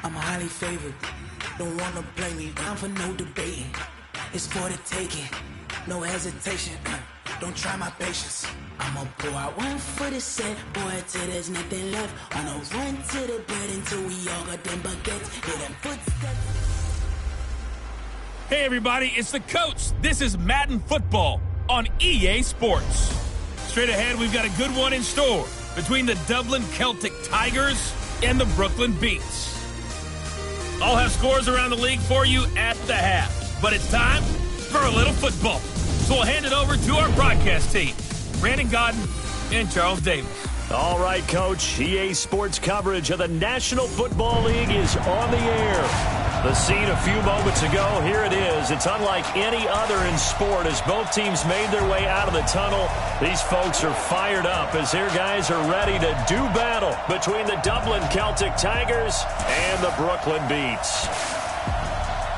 I'm highly favored. Don't wanna blame me, down for no debating. It's for the taking, no hesitation. Don't try my patience. I'ma pour out one for the set, boy, till there's nothing left. On a run to the bed until we all got them baguettes. Hear them footsteps. Hey everybody, it's the coach. This is Madden Football on EA Sports. Straight ahead, we've got a good one in store between the Dublin Celtic Tigers and the Brooklyn Beats. I'll have scores around the league for you at the half, but it's time for a little football. So we'll hand it over to our broadcast team, Brandon Godden and Charles Davis. All right, Coach. EA Sports coverage of the National Football League is on the air. The scene a few moments ago, here it is. It's unlike any other in sport as both teams made their way out of the tunnel. These folks are fired up as their guys are ready to do battle between the Dublin Celtic Tigers and the Brooklyn Beats.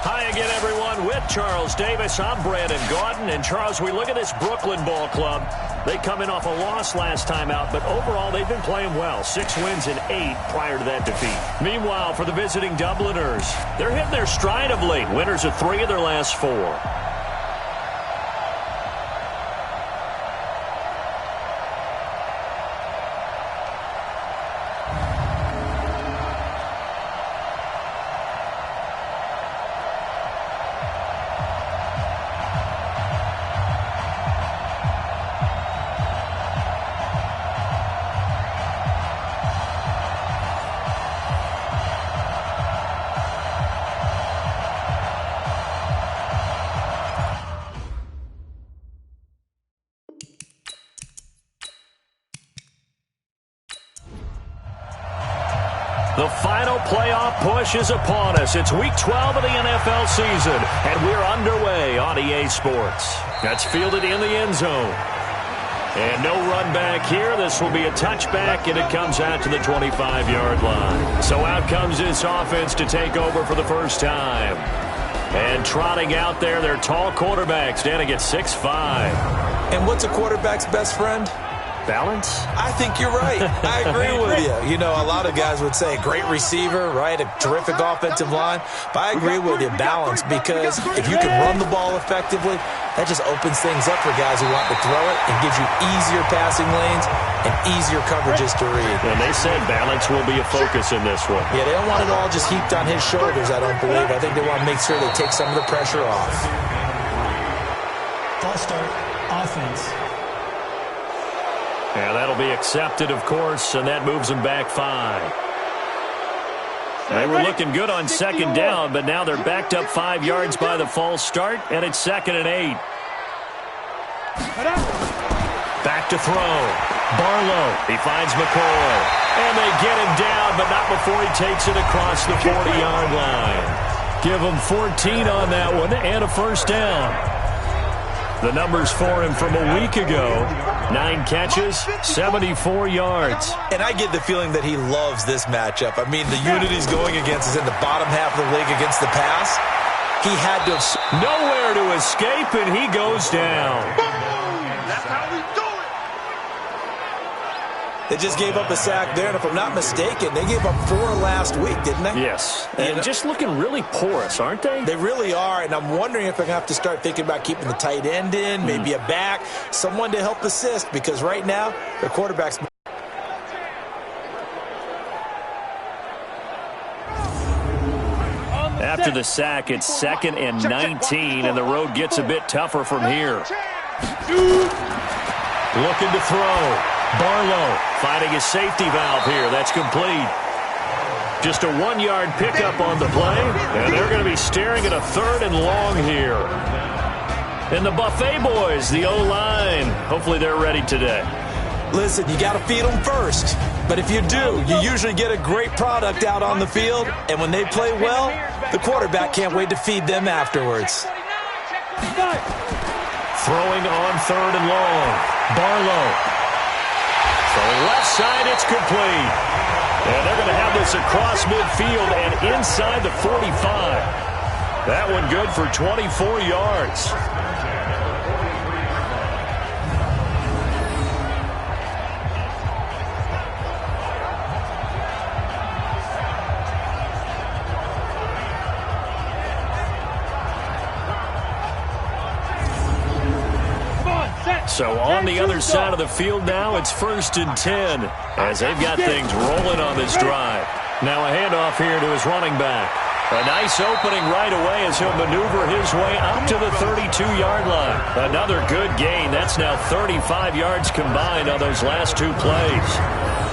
Hi again, everyone. With Charles Davis, I'm Brandon Godden. And, Charles, we look at this Brooklyn ball club. They come in off a loss last time out, but overall they've been playing well. 6 wins and 8 prior to that defeat. Meanwhile, for the visiting Dubliners, they're hitting their stride of late. Winners of 3 of their last 4. The final playoff push is upon us. It's Week 12 of the NFL season, and we're underway on EA Sports. That's fielded in the end zone. And no run back here. This will be a touchback, and it comes out to the 25-yard line. So out comes this offense to take over for the first time. And trotting out there, their tall quarterback standing at 6'5". And what's a quarterback's best friend? Balance? I think you're right. I agree with you. You know, a lot of guys would say great receiver, right? A terrific offensive line. But I agree with you, balance, because if you can run the ball effectively, that just opens things up for guys who want to throw it and gives you easier passing lanes and easier coverages to read. And they said balance will be a focus in this one. Yeah, they don't want it all just heaped on his shoulders, I don't believe. I think they want to make sure they take some of the pressure off. False start, offense. Yeah, that'll be accepted, of course, and that moves them back 5. They were looking good on second down, but now they're backed up 5 yards by the false start, and it's 2nd and 8. Back to throw. Barlow, he finds McCoy, and they get him down, but not before he takes it across the 40-yard line. Give him 14 on that one, and a first down. The numbers for him from a week ago, 9 catches, 74 yards. And I get the feeling that he loves this matchup. I mean, the unit he's going against is in the bottom half of the league against the pass. He had to have nowhere to escape, and he goes down. That's how we do it. They just gave up a sack there, and if I'm not mistaken, they gave up 4 last week, didn't they? Yes, and just looking really porous, aren't they? They really are, and I'm wondering if they're going to have to start thinking about keeping the tight end in, maybe a back, someone to help assist, because right now, their quarterback's... After the sack, it's 2nd and 19, and the road gets a bit tougher from here. Looking to throw. Barlow finding his safety valve here. That's complete. Just a 1-yard pickup on the play, and they're going to be staring at a 3rd and long here. And the Buffet boys, the O-line, hopefully they're ready today. Listen, you got to feed them first. But if you do, you usually get a great product out on the field, and when they play well, the quarterback can't wait to feed them afterwards. Throwing on 3rd and long. Barlow. Throwing left side, it's complete. And they're going to have this across midfield and inside the 45. That one good for 24 yards. So on the other side of the field now, it's 1st and 10 as they've got things rolling on this drive. Now a handoff here to his running back. A nice opening right away as he'll maneuver his way up to the 32-yard line. Another good gain. That's now 35 yards combined on those last 2 plays.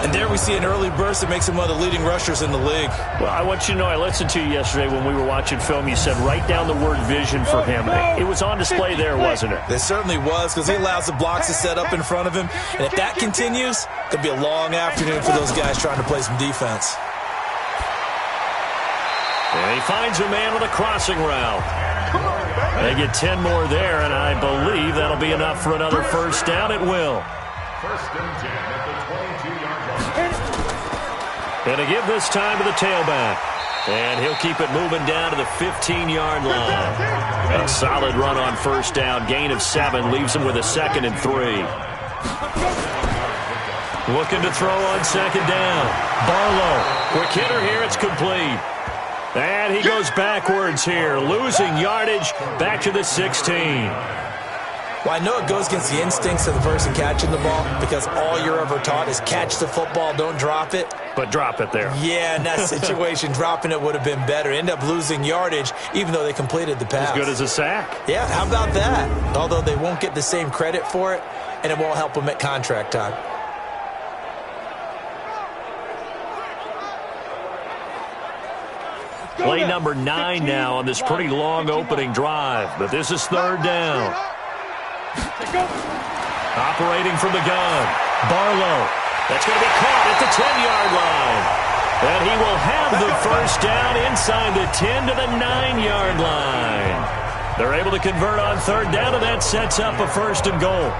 And there we see an early burst that makes him one of the leading rushers in the league. Well, I want you to know, I listened to you yesterday when we were watching film. You said write down the word vision for him. It was on display there, wasn't it? It certainly was, because he allows the blocks to set up in front of him. And if that continues, it could be a long afternoon for those guys trying to play some defense. And he finds a man with a crossing route. They get 10 more there, and I believe that'll be enough for another first down. It will. 1st and 10 at the 22-yard line. And to give this time to the tailback. And he'll keep it moving down to the 15-yard line. A solid run on first down. Gain of 7 leaves him with a 2nd and 3. Looking to throw on 2nd down. Barlow. Quick hitter here. It's complete. And he goes backwards here, losing yardage back to the 16. Well, I know it goes against the instincts of the person catching the ball, because all you're ever taught is catch the football, don't drop it. But drop it there. Yeah, in that situation, dropping it would have been better. End up losing yardage, even though they completed the pass. As good as a sack. Yeah, how about that? Although they won't get the same credit for it, and it won't help them at contract time. Play number 9 now on this pretty long opening drive. But this is 3rd down. Operating from the gun. Barlow. That's going to be caught at the 10-yard line. And he will have the first down inside the 10 to the 9-yard line. They're able to convert on 3rd down, and that sets up a 1st and goal.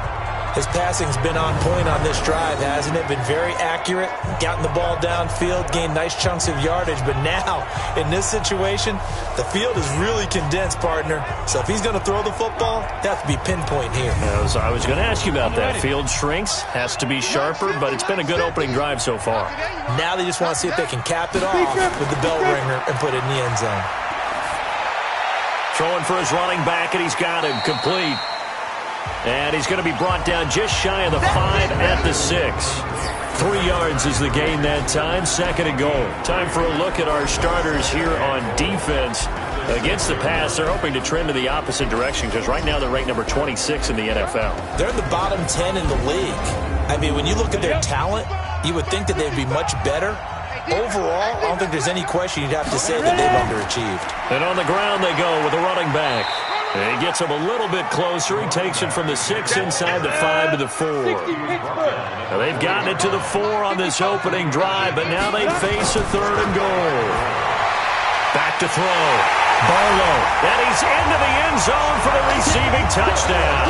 His passing's been on point on this drive, hasn't it? Been very accurate, gotten the ball downfield, gained nice chunks of yardage. But now, in this situation, the field is really condensed, partner. So if he's going to throw the football, that has to be pinpoint here. I was going to ask you about that. Field shrinks, has to be sharper, but it's been a good opening drive so far. Now they just want to see if they can cap it off with the bell ringer and put it in the end zone. Throwing for his running back, and he's got him complete. And he's going to be brought down just shy of the 5 at the 6. 3 yards is the gain that time. 2nd and goal. Time for a look at our starters here on defense. Against the pass, they're hoping to trend in the opposite direction, because right now they're ranked number 26 in the NFL. They're in the bottom 10 in the league. I mean, when you look at their talent, you would think that they'd be much better. Overall, I don't think there's any question you'd have to say that they've underachieved. And on the ground they go with a running back. And he gets him a little bit closer. He takes it from the 6 inside the 5 to the 4. Now they've gotten it to the 4 on this opening drive, but now they face a 3rd and goal. Back to throw. Barlow. And he's into the end zone for the receiving touchdown.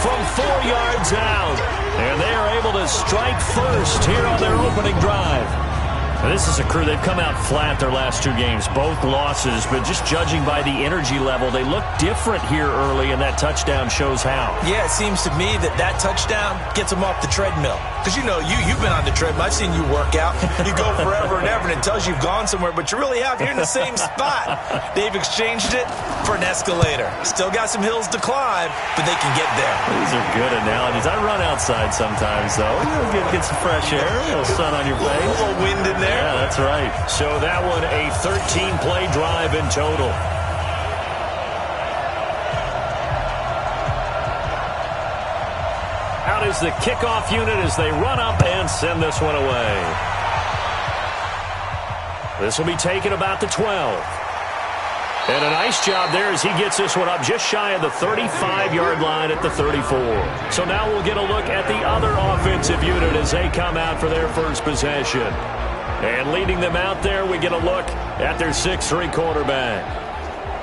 From 4 yards out. And they are able to strike first here on their opening drive. Now, this is a crew, they've come out flat their last 2 games, both losses, but just judging by the energy level, they look different here early, and that touchdown shows how. Yeah, it seems to me that touchdown gets them off the treadmill. Because, you know, you've been on the treadmill. I've seen you work out. You go forever and ever, and it tells you you've gone somewhere, but you really have. You're in the same spot. They've exchanged it for an escalator. Still got some hills to climb, but they can get there. These are good analogies. I run outside sometimes, though. Get some fresh air, a little sun on your face. A little wind in there. Yeah, that's right. So that one, a 13-play drive in total. Out is the kickoff unit as they run up and send this one away. This will be taken about the 12. And a nice job there as he gets this one up just shy of the 35-yard line at the 34. So now we'll get a look at the other offensive unit as they come out for their first possession. And leading them out there, we get a look at their 6'3" quarterback.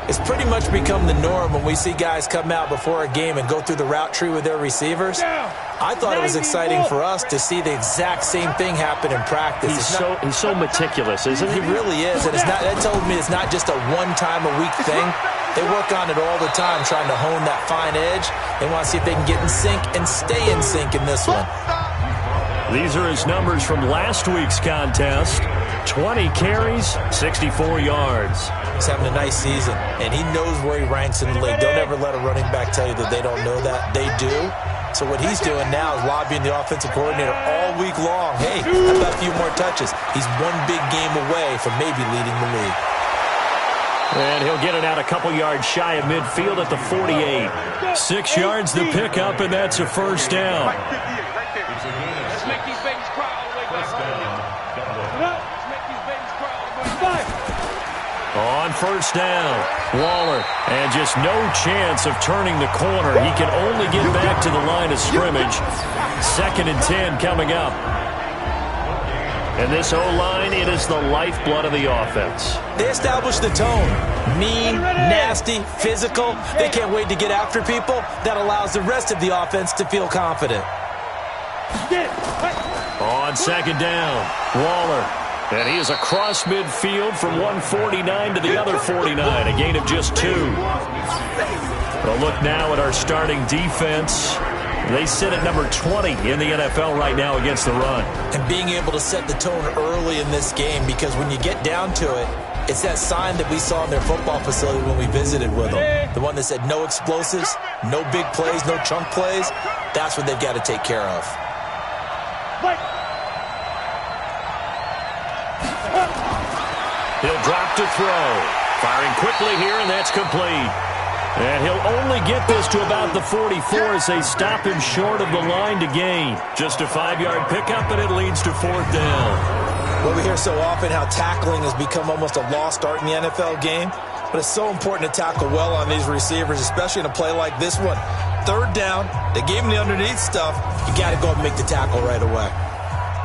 It's pretty much become the norm when we see guys come out before a game and go through the route tree with their receivers. I thought it was exciting for us to see the exact same thing happen in practice. He's so meticulous, isn't he? He really is, and that told me it's not just a one-time-a-week thing. They work on it all the time, trying to hone that fine edge. They want to see if they can get in sync and stay in sync in this one. These are his numbers from last week's contest. 20 carries, 64 yards. He's having a nice season, and he knows where he ranks in the league. Don't ever let a running back tell you that they don't know that. They do. So what he's doing now is lobbying the offensive coordinator all week long. Hey, how about a few more touches? He's one big game away from maybe leading the league. And he'll get it out a couple yards shy of midfield at the 48. 6 yards to pick up, and that's a first down. Let's make these babies cry all the way back. Let's make these babies cry all the way back. On first down, Waller, and just no chance of turning the corner. He can only get back to the line of scrimmage. 2nd and 10 coming up. And this O-line, it is the lifeblood of the offense. They establish the tone. Mean, nasty, physical. They can't wait to get after people. That allows the rest of the offense to feel confident. On 2nd down, Waller. And he is across midfield from 149 to the other 49, a gain of just 2. A look now at our starting defense. They sit at number 20 in the NFL right now against the run. And being able to set the tone early in this game, because when you get down to it, it's that sign that we saw in their football facility when we visited with them. The one that said no explosives, no big plays, no chunk plays. That's what they've got to take care of. He'll drop to throw. Firing quickly here, and that's complete. And he'll only get this to about the 44 as they stop him short of the line to gain. Just a 5-yard pickup, and it leads to 4th down. Well, we hear so often how tackling has become almost a lost art in the NFL game. But it's so important to tackle well on these receivers, especially in a play like this one. 3rd down, they gave him the underneath stuff. You got to go and make the tackle right away.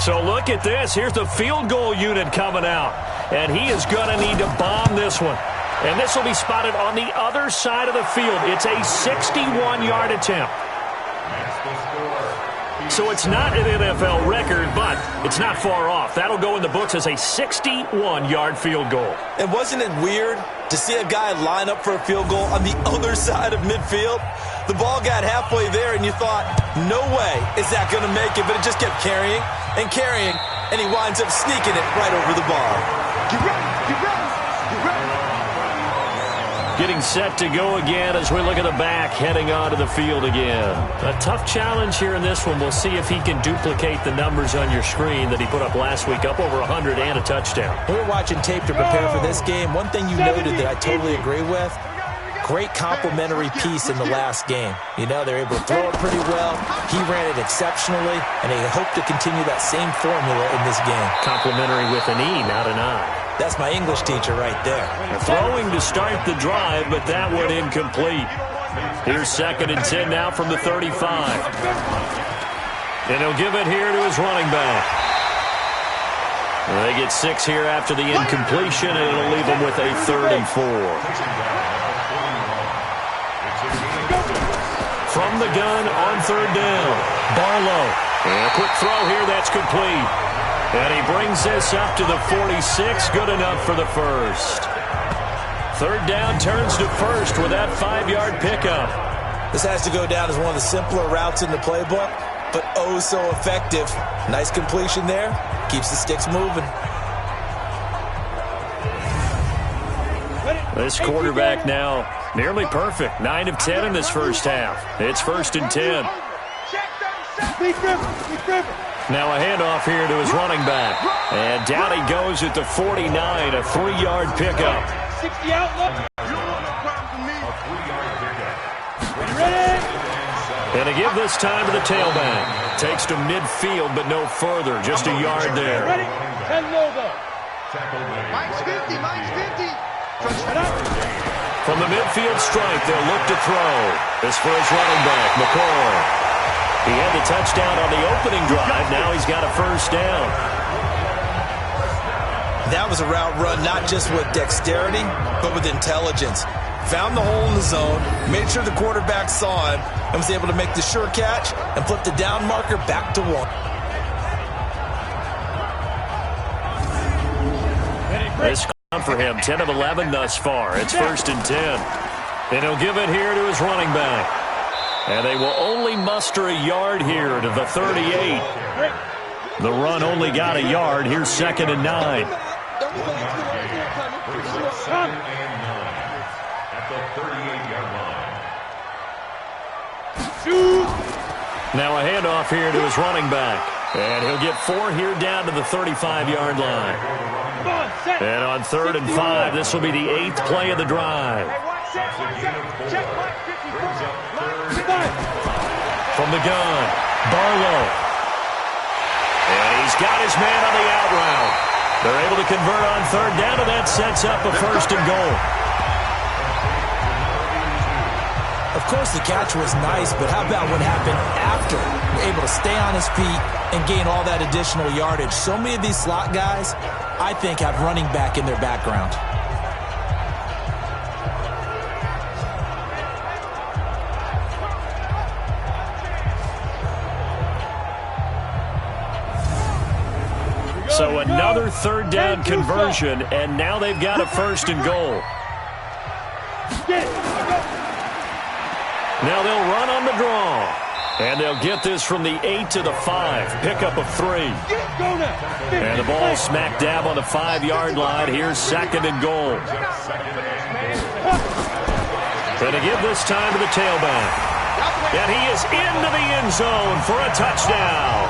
So look at this. Here's the field goal unit coming out. And he is going to need to bomb this one. And this will be spotted on the other side of the field. It's a 61-yard attempt. So it's not an NFL record, but it's not far off. That'll go in the books as a 61-yard field goal. And wasn't it weird to see a guy line up for a field goal on the other side of midfield? The ball got halfway there, and you thought, no way is that going to make it, but it just kept carrying and carrying, and he winds up sneaking it right over the bar. Get ready, get ready, get ready. Getting set to go again as we look at the back, heading onto the field again. A tough challenge here in this one. We'll see if he can duplicate the numbers on your screen that he put up last week, up over 100 and a touchdown. We were watching tape to prepare for this game. One thing you noted that I totally agree with, great complimentary piece in the last game. You know, they're able to throw it pretty well. He ran it exceptionally, and they hope to continue that same formula in this game. Complimentary with an E, not an I. That's my English teacher right there. Throwing to start the drive, but that one incomplete. Here's 2nd and 10 now from the 35. And he'll give it here to his running back. They get 6 here after the incompletion, and it'll leave them with a 3rd and 4. From the gun on 3rd down, Barlow. And a quick throw here, that's complete. And he brings this up to the 46, good enough for the first. 3rd down turns to first with that 5-yard pickup. This has to go down as one of the simpler routes in the playbook, but oh so effective. Nice completion there, keeps the sticks moving. This quarterback now nearly perfect, 9 of 10 in this first half. It's 1st and 10. Now a handoff here to his running back. And down he goes at the 49, a 3-yard pickup. 60 out. And to give this time to the tailback. Takes to midfield, but no further. Just a yard there. Ready? 10 Nova. Mine's 50, mine's 50. From the midfield strike, they'll look to throw. This for his running back, McCoy. He had the touchdown on the opening drive. Now he's got a first down. That was a route run not just with dexterity, but with intelligence. Found the hole in the zone, made sure the quarterback saw him, and was able to make the sure catch and flip the down marker back to 1. This count for him, 10 of 11 thus far. It's 1st and 10. And he'll give it here to his running back. And they will only muster a yard here to the 38. The run only got a yard. Here's 2nd and 9. Second and 9 at the 38-yard line. Now a handoff here to his running back. And he'll get 4 here down to the 35-yard line. And on 3rd and 5, this will be the 8th play of the drive. From the gun, Barlow. And he's got his man on the out route. They're able to convert on 3rd down, and that sets up a 1st and goal. Of course, the catch was nice, but how about what happened after? You're able to stay on his feet and gain all that additional yardage. So many of these slot guys, I think, have running back in their background. So another 3rd down conversion, and now they've got a 1st and goal. Now they'll run on the draw. And they'll get this from the 8 to the 5. Pickup of 3. And the ball smack dab on the 5-yard line. Here's 2nd and goal. Going to give this time to the tailback. And he is into the end zone for a touchdown.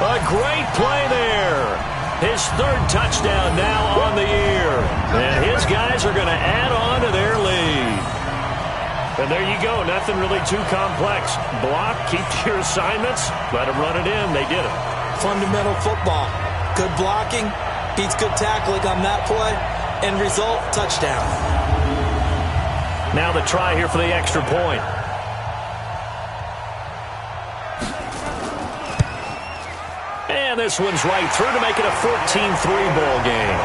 A great play there. His 3rd touchdown now on the year. And his guys are going to add on to their lead. And there you go. Nothing really too complex. Block, keep to your assignments, let them run it in. They did it. Fundamental football. Good blocking, beats good tackling on that play. End result, touchdown. Now the try here for the extra point. And this one's right through to make it a 14-3 ball game.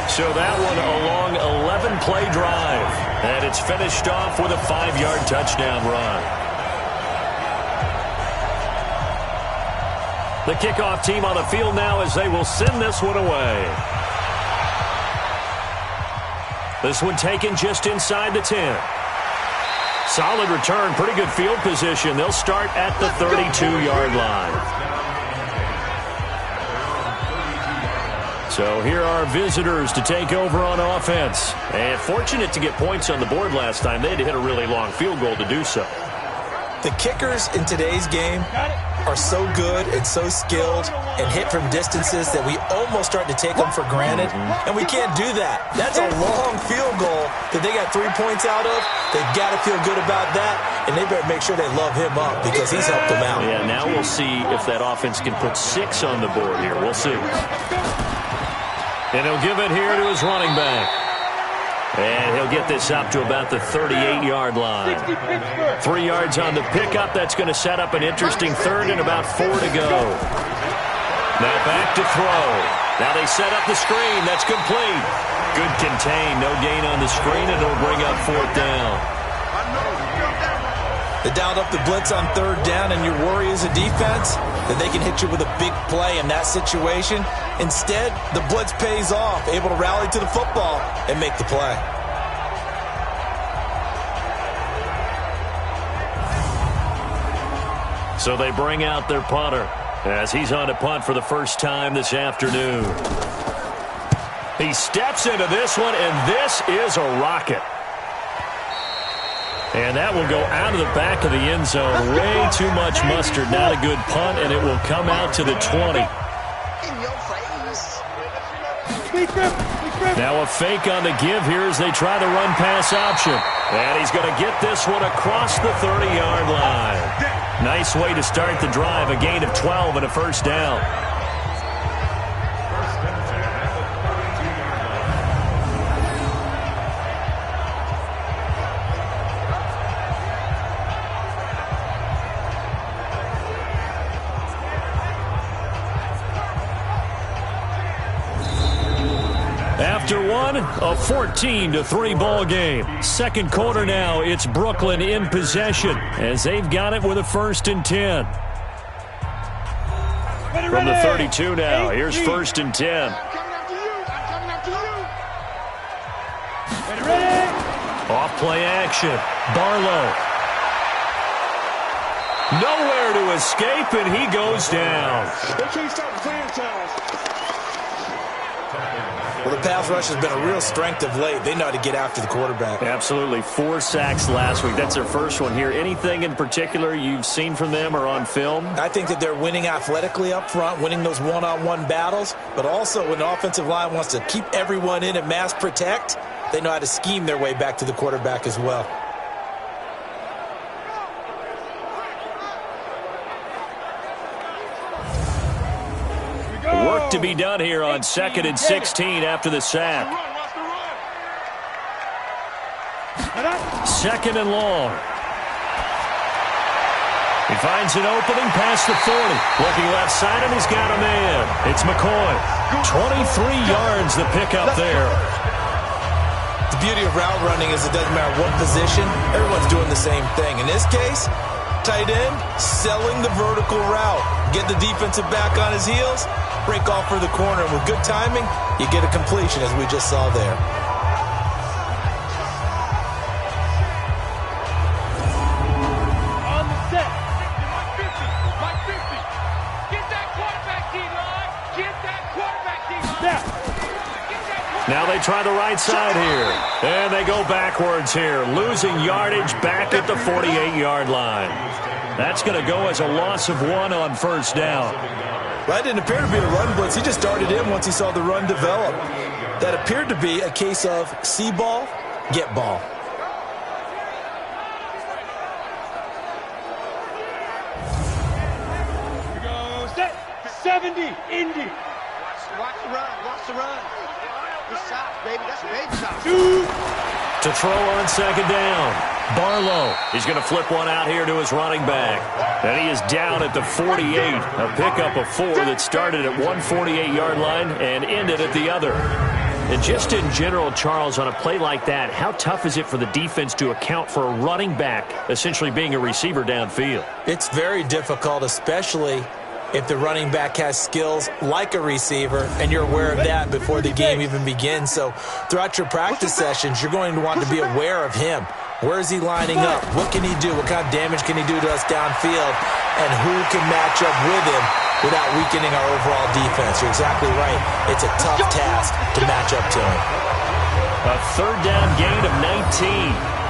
So that one a long 11-play drive. And it's finished off with a 5-yard touchdown run. The kickoff team on the field now as they will send this one away. This one taken just inside the 10. Solid return, pretty good field position. They'll start at the 32-yard line. So here are visitors to take over on offense. And fortunate to get points on the board last time. They had to hit a really long field goal to do so. The kickers in today's game are so good and so skilled and hit from distances that we almost start to take them for granted. And we can't do that. That's a long field goal that they got 3 points out of. They've got to feel good about that, and they better make sure they love him up because he's helped them out. Yeah, now we'll see if that offense can put 6 on the board here. We'll see. And he'll give it here to his running back. And he'll get this up to about the 38-yard line. 3 yards on the pickup. That's going to set up an interesting 3rd and about 4 to go. Now back to throw. Now they set up the screen. That's complete. Good contain. No gain on the screen, and it'll bring up 4th down. They dialed up the blitz on 3rd down, and your worry as a defense that they can hit you with a big play in that situation. Instead, the blitz pays off, able to rally to the football and make the play. So they bring out their punter as he's on to punt for the first time this afternoon. He steps into this one, and this is a rocket. And that will go out of the back of the end zone. Way too much mustard. Not a good punt, and it will come out to the 20. Now a fake on the give here as they try the run-pass option. And he's going to get this one across the 30-yard line. Nice way to start the drive. A gain of 12 and a 1st down. After one, a 14-3 ball game. Second quarter now, it's Brooklyn in possession as they've got it with a 1st and 10. From the 32 now, here's 1st and 10. Off play action, Barlow. Nowhere to escape, and he goes down. They can't stop the franchise. Well, the pass rush has been a real strength of late. They know how to get after the quarterback. Absolutely. 4 sacks last week. That's their first one here. Anything in particular you've seen from them or on film? I think that they're winning athletically up front, winning those one-on-one battles, but also when the offensive line wants to keep everyone in and mass protect, they know how to scheme their way back to the quarterback as well. Work to be done here on 2nd and 16 after the sack. 2nd and long. He finds an opening past the 40. Looking left side, and he's got a man. It's McCoy. 23 yards the pickup there. The beauty of route running is it doesn't matter what position, everyone's doing the same thing. In this case, tight end, selling the vertical route. Get the defensive back on his heels, break off for the corner, and with good timing, you get a completion as we just saw there. On the set. 50. Get that quarterback D-line. Get that quarterback D-line. Now they try the right side here. And they go backwards here, losing yardage back at the 48-yard line. That's going to go as a loss of 1 on first down. That didn't appear to be a run blitz. He just darted in once he saw the run develop. That appeared to be a case of see ball, get ball. Here we go. Set. 70. Indy. Watch the run. Good shot, baby. That's a baby shot. To throw on 2nd down. Barlow. He's going to flip one out here to his running back. And he is down at the 48. A pickup of 4 that started at one 48-yard line and ended at the other. And just in general, Charles, on a play like that, how tough is it for the defense to account for a running back essentially being a receiver downfield? It's very difficult, especially if the running back has skills like a receiver, and you're aware of that before the game even begins. So throughout your practice sessions, you're going to want to be aware of him. Where is he lining up? What can he do? What kind of damage can he do to us downfield? And who can match up with him without weakening our overall defense? You're exactly right. It's a tough task to match up to him. A 3rd down gain of 19.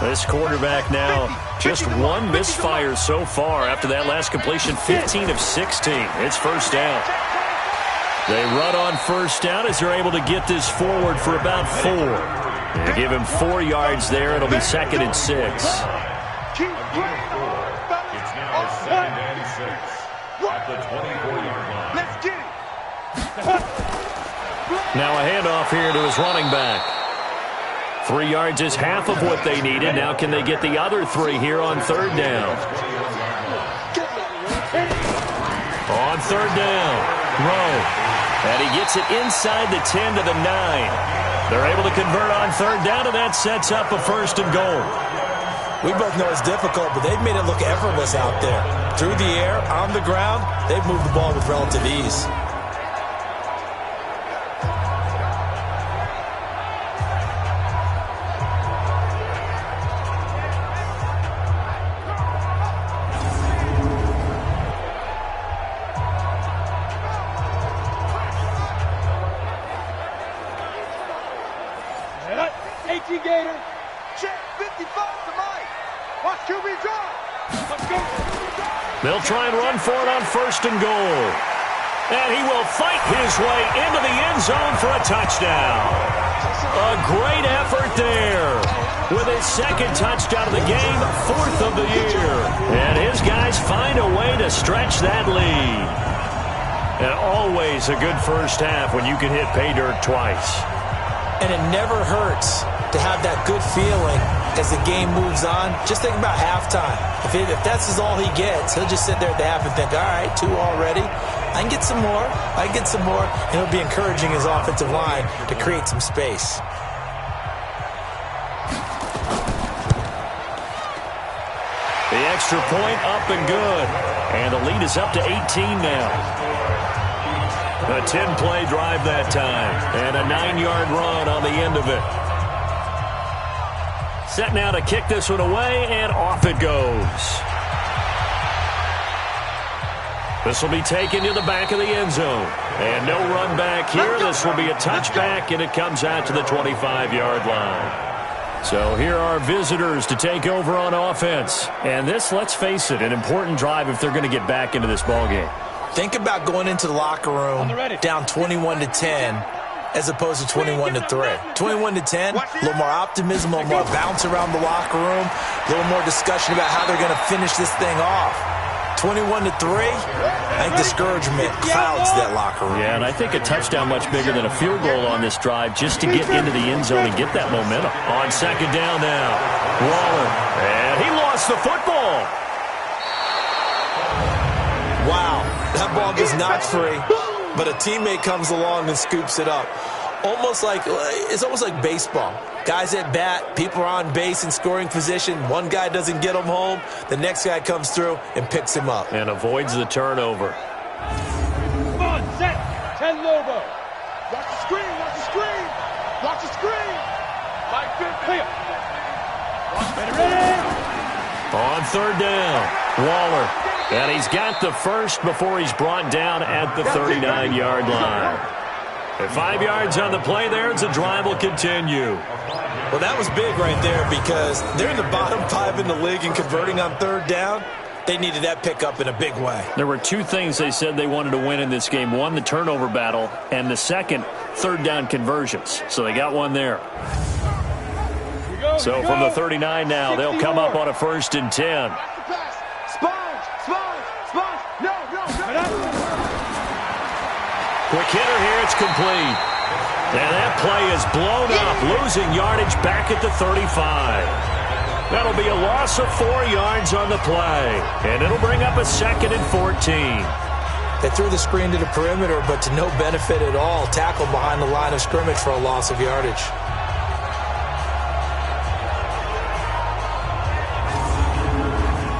This quarterback now, just 1 misfire so far after that last completion, 15 of 16. It's first down. They run on first down as they're able to get this forward for about 4. They give him 4 yards there. It'll be 2nd and 6. It's now 2nd and 6 at the 24-yard line. Let's get it. Now a handoff here to his running back. 3 yards is half of what they needed. Now can they get the other 3 here on 3rd down? On 3rd down, Rowe. And he gets it inside the 10 to the 9. They're able to convert on 3rd down, and that sets up a 1st and goal. We both know it's difficult, but they've made it look effortless out there. Through the air, on the ground, they've moved the ball with relative ease. Gator. Check 55 to Mike. Watch QB drive. Let's go. They'll try and run for it on 1st and goal. And he will fight his way into the end zone for a touchdown. A great effort there. With his 2nd touchdown of the game, 4th of the year. And his guys find a way to stretch that lead. And always a good first half when you can hit pay dirt twice. And it never hurts to have that good feeling as the game moves on. Just think about halftime. If that's all he gets, he'll just sit there at the half and think, all right, 2 already. I can get some more. And he'll be encouraging his offensive line to create some space. The extra point up and good. And the lead is up to 18 now. A 10-play drive that time. And a 9-yard run on the end of it. Set now to kick this one away, and off it goes. This will be taken to the back of the end zone. And no run back here. This will be a touchback, and it comes out to the 25-yard line. So here are visitors to take over on offense. And this, let's face it, an important drive if they're going to get back into this ballgame. Think about going into the locker room down 21-10 as opposed to 21-3. 21-10, a little more optimism, a little more bounce around the locker room, a little more discussion about how they're going to finish this thing off. 21-3, I think discouragement clouds that locker room. Yeah, and I think a touchdown much bigger than a field goal on this drive just to get into the end zone and get that momentum. On second down now, Waller, and he lost the football. Wow, that ball gets knocked free, but a teammate comes along and scoops it up. It's almost like baseball. Guys at bat, people are on base in scoring position. One guy doesn't get him home. The next guy comes through and picks him up. And avoids the turnover. Come on, set. 10 Lobo. Watch the screen, watch the screen. Watch the screen. Like good. Clear. Ready. On third down, Waller. And he's got the first before he's brought down at the 39-yard line. And 5 yards on the play there as the drive will continue. Well, that was big right there because they're in the bottom 5 in the league in converting on third down. They needed that pickup in a big way. There were two things they said they wanted to win in this game. One, the turnover battle, and the second, third down conversions. So they got one there. So from the 39 now, they'll come up on a 1st and 10. Quick hitter here, it's complete. And that play is blown up, losing yardage back at the 35. That'll be a loss of 4 yards on the play. And it'll bring up a 2nd and 14. They threw the screen to the perimeter, but to no benefit at all. Tackled behind the line of scrimmage for a loss of yardage.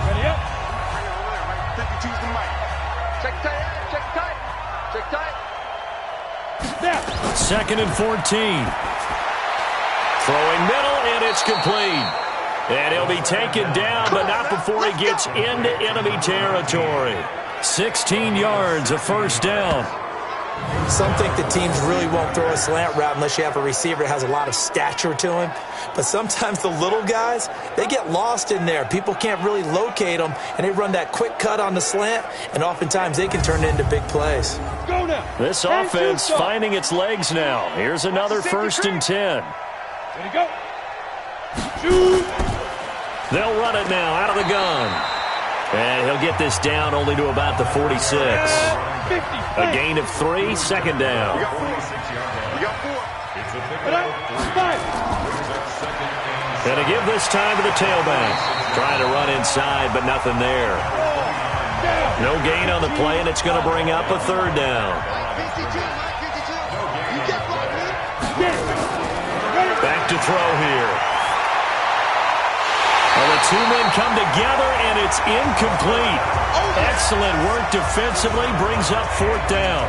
Ready up. Think you choose the mic. Check tight, check tight, check tight. Now. 2nd and 14. Throwing middle, and it's complete. And he'll be taken down, but not before he gets into enemy territory. 16 yards, a first down. Some think the teams really won't throw a slant route unless you have a receiver that has a lot of stature to him. But sometimes the little guys, they get lost in there. People can't really locate them, and they run that quick cut on the slant, and oftentimes they can turn it into big plays. Go now. This offense finding its legs now. Here's another 1st and 10. Ready, go. Shoot. They'll run it now out of the gun. And he'll get this down only to about the 46. A gain of 3, 2nd down. You got 4. It's a pick up. 5. And to give this time to the tailback. Trying to run inside, but nothing there. No gain on the play, and it's going to bring up a 3rd down. Back to throw here. Well, the two men come together, and it's incomplete. Excellent work defensively, brings up 4th down.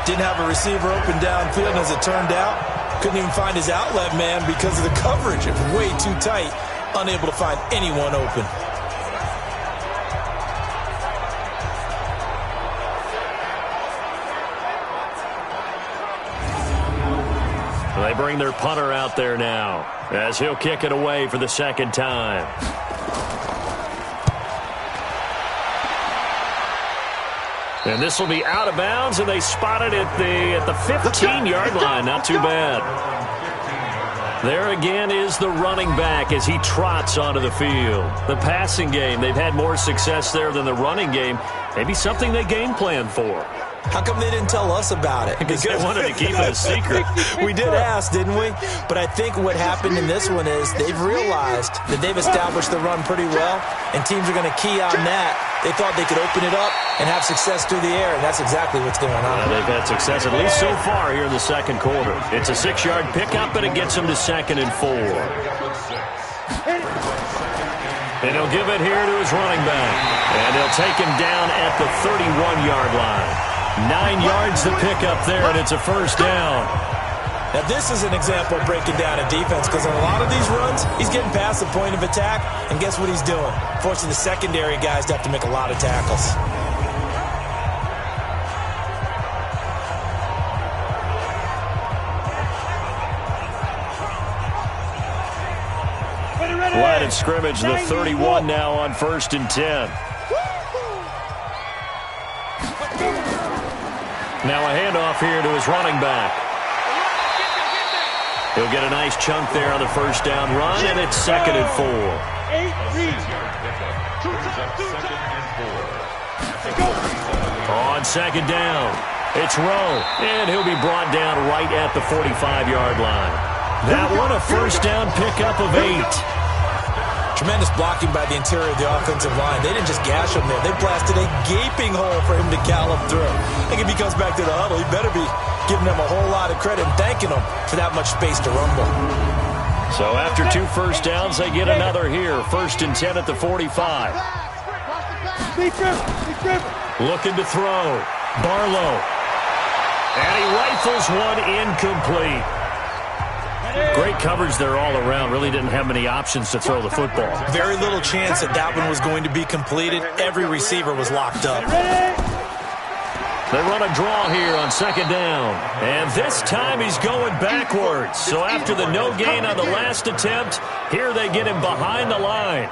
Didn't have a receiver open downfield, and as it turned out, couldn't even find his outlet man because of the coverage. It was way too tight, unable to find anyone open. They bring their punter out there now as he'll kick it away for the 2nd time. And this will be out of bounds, and they spot it at the 15-yard line. Not too bad. There again is the running back as he trots onto the field. The passing game, they've had more success there than the running game. Maybe something they game plan for. How come they didn't tell us about it? Because they wanted to keep it a secret. We did ask, didn't we? But I think what happened in this one is they've realized that they've established the run pretty well, and teams are going to key on that. They thought they could open it up and have success through the air, and that's exactly what's going on. They've had success, at least so far, here in the 2nd quarter. It's a 6-yard pickup, and it gets them to 2nd and 4. And he'll give it here to his running back. And they'll take him down at the 31-yard line. 9 yards to pick up there, and it's a first down. Now, this is an example of breaking down a defense because on a lot of these runs, he's getting past the point of attack, and guess what he's doing? Forcing the secondary guys to have to make a lot of tackles. Line of scrimmage, the 31 now on 1st and 10. Now a handoff here to his running back. He'll get a nice chunk there on the first down run, and it's 2nd and 4. On 2nd down, it's Rowe, and he'll be brought down right at the 45-yard line. That one a first down pickup of 8. Tremendous blocking by the interior of the offensive line. They didn't just gash him there. They blasted a gaping hole for him to gallop through. I think if he comes back to the huddle, he better be giving them a whole lot of credit and thanking them for that much space to rumble. So after 2 first downs, they get another here. 1st and 10 at the 45. Looking to throw. Barlow. And he rifles one incomplete. Great coverage there all around. Really didn't have many options to throw the football. Very little chance that that one was going to be completed. Every receiver was locked up. They run a draw here on 2nd down. And this time he's going backwards. So after the no gain on the last attempt, here they get him behind the line.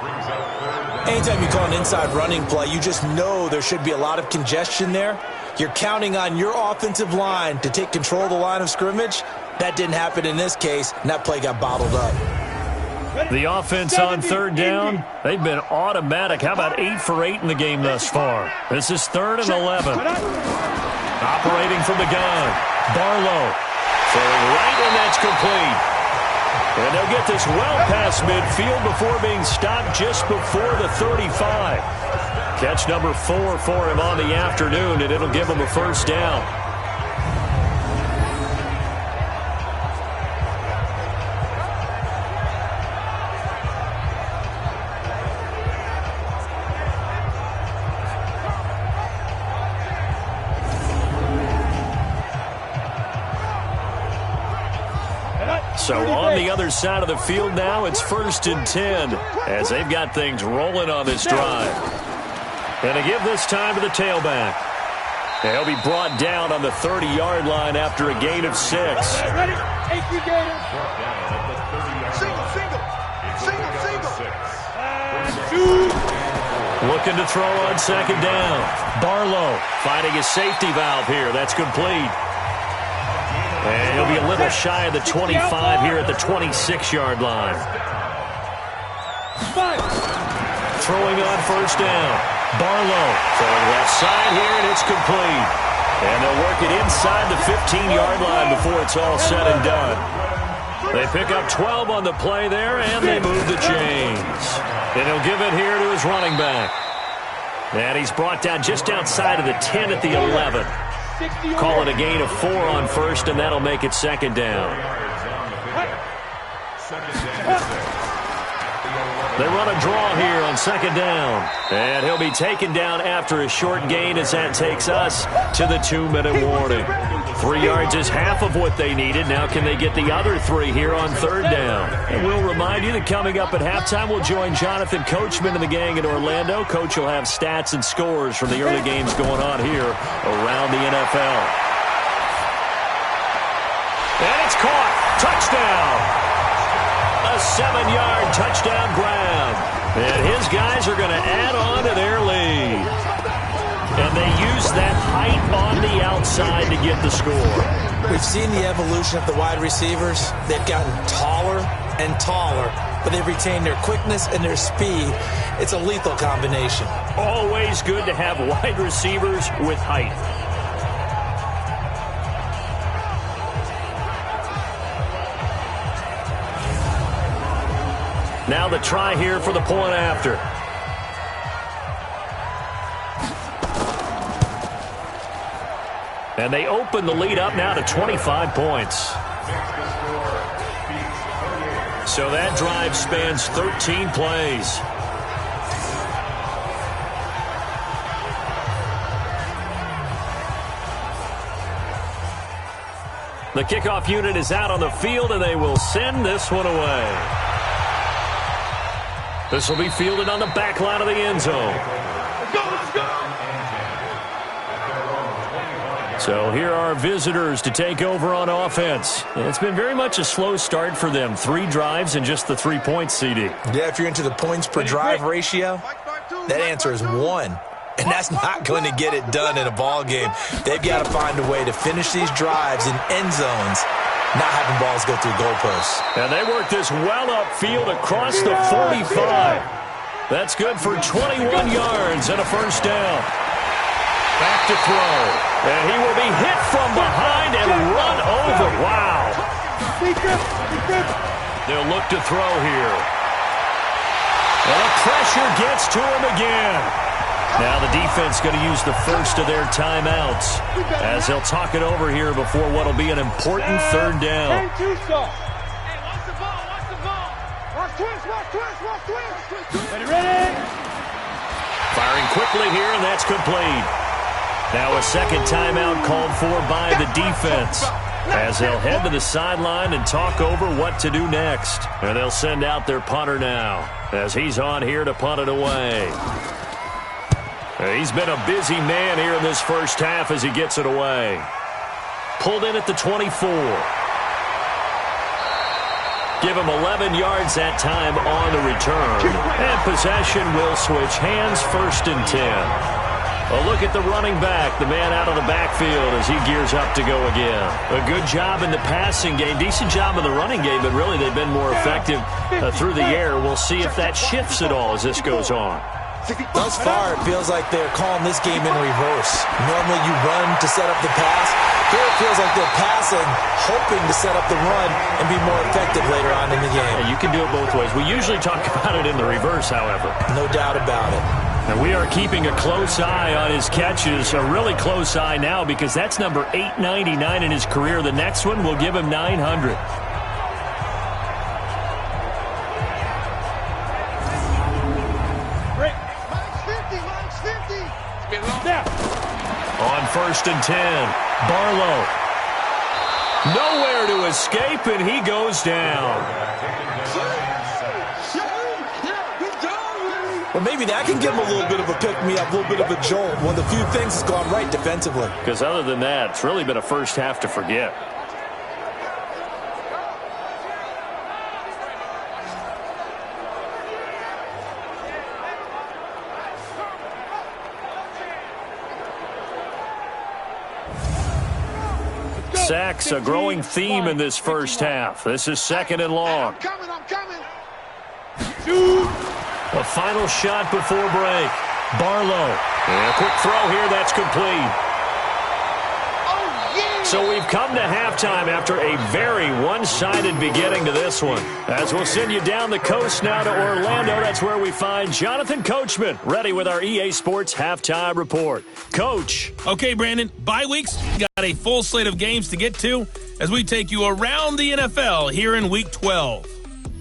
Anytime you call an inside running play, you just know there should be a lot of congestion there. You're counting on your offensive line to take control of the line of scrimmage. That didn't happen in this case, and that play got bottled up. The offense on 3rd down, they've been automatic. How about 8 for 8 in the game thus far? This is 3rd and 11. Operating from the gun, Barlow. Throwing right, and that's complete. And they'll get this well past midfield before being stopped just before the 35. Catch number 4 for him on the afternoon, and it'll give him a first down. So on the other side of the field now, it's 1st and 10 as they've got things rolling on this drive. And they give this time to the tailback. He'll be brought down on the 30-yard line after a gain of 6. Ready? Looking to throw on 2nd down. Barlow finding his safety valve here. That's complete. And he'll be a little shy of the 25 here at the 26-yard line. Throwing on 1st down. Barlow throwing left side here, and it's complete. And they'll work it inside the 15-yard line before it's all said and done. They pick up 12 on the play there, and they move the chains. And he'll give it here to his running back. And he's brought down just outside of the 10 at the 11. Call it a gain of 4 on 1st, and that'll make it 2nd down. They run a draw here on 2nd down. And he'll be taken down after a short gain as that takes us to the 2-minute warning. 3 yards is half of what they needed. Now can they get the other 3 here on 3rd down? And we'll remind you that coming up at halftime, we'll join Jonathan Coachman and the gang in Orlando. Coach will have stats and scores from the early games going on here around the NFL. And it's caught. Touchdown. A 7-yard touchdown grab. And his guys are going to add on to their lead. And they use that height on the outside to get the score. We've seen the evolution of the wide receivers. They've gotten taller and taller, but they've retained their quickness and their speed. It's a lethal combination. Always good to have wide receivers with height. Now the try here for the point after. And they open the lead up now to 25 points. So that drive spans 13 plays. The kickoff unit is out on the field, and they will send this one away. This will be fielded on the back line of the end zone. So here are visitors to take over on offense. It's been very much a slow start for them. 3 drives and just the 3 points, CD. Yeah, if you're into the points per drive ratio, that answer is 1. And that's not going to get it done in a ball game. They've got to find a way to finish these drives in end zones, not having balls go through goalposts. And they work this well upfield across the 45. That's good for 21 yards and a first down. Back to throw. And he will be hit from behind and run over. Wow. They'll look to throw here. And the pressure gets to him again. Now the defense going to use the first of their timeouts as they'll talk it over here before what will be an important third down. Hey, watch the ball, watch the ball. Watch twist. Ready? Firing quickly here, and that's complete. Now a second timeout called for by the defense as they'll head to the sideline and talk over what to do next. And they'll send out their punter now as he's on here to punt it away. He's been a busy man here in this first half as he gets it away. Pulled in at the 24. Give him 11 yards that time on the return. And possession will switch hands, 1st and 10. A look at the running back, the man out of the backfield as he gears up to go again. A good job in the passing game, decent job in the running game, but really they've been more effective through the air. We'll see if that shifts at all as this goes on. Thus far, it feels like they're calling this game in reverse. Normally you run to set up the pass. Here it feels like they're passing, hoping to set up the run and be more effective later on in the game. Yeah, you can do it both ways. We usually talk about it in the reverse, however. No doubt about it. And we are keeping a close eye on his catches, a really close eye now because that's number 899 in his career. The next one will give him 900. On 1st and 10, Barlow. Nowhere to escape, and he goes down. Well, maybe that can give him a little bit of a pick-me-up, a little bit of a jolt. One of the few things that's gone right defensively. Because other than that, it's really been a first half to forget. Sacks, a growing theme in this first half. This is 2nd and long. I'm coming. A final shot before break. Barlow. And a quick throw here. That's complete. So we've come to halftime after a very one-sided beginning to this one. As we'll send you down the coast now to Orlando, that's where we find Jonathan Coachman, ready with our EA Sports Halftime Report. Coach. Okay, Brandon, bye weeks, got a full slate of games to get to as we take you around the NFL here in Week 12.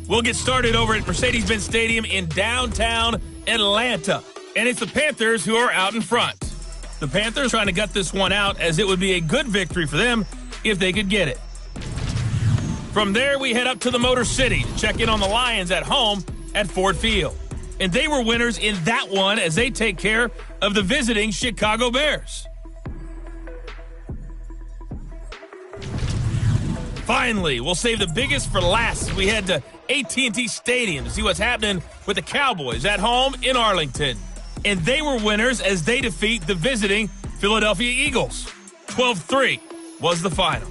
We'll get started over at Mercedes-Benz Stadium in downtown Atlanta. And it's the Panthers who are out in front. The Panthers trying to gut this one out as it would be a good victory for them if they could get it. From there, we head up to the Motor City to check in on the Lions at home at Ford Field. And they were winners in that one as they take care of the visiting Chicago Bears. Finally, we'll save the biggest for last as we head to AT&T Stadium to see what's happening with the Cowboys at home in Arlington. And they were winners as they defeat the visiting Philadelphia Eagles. 12-3 was the final.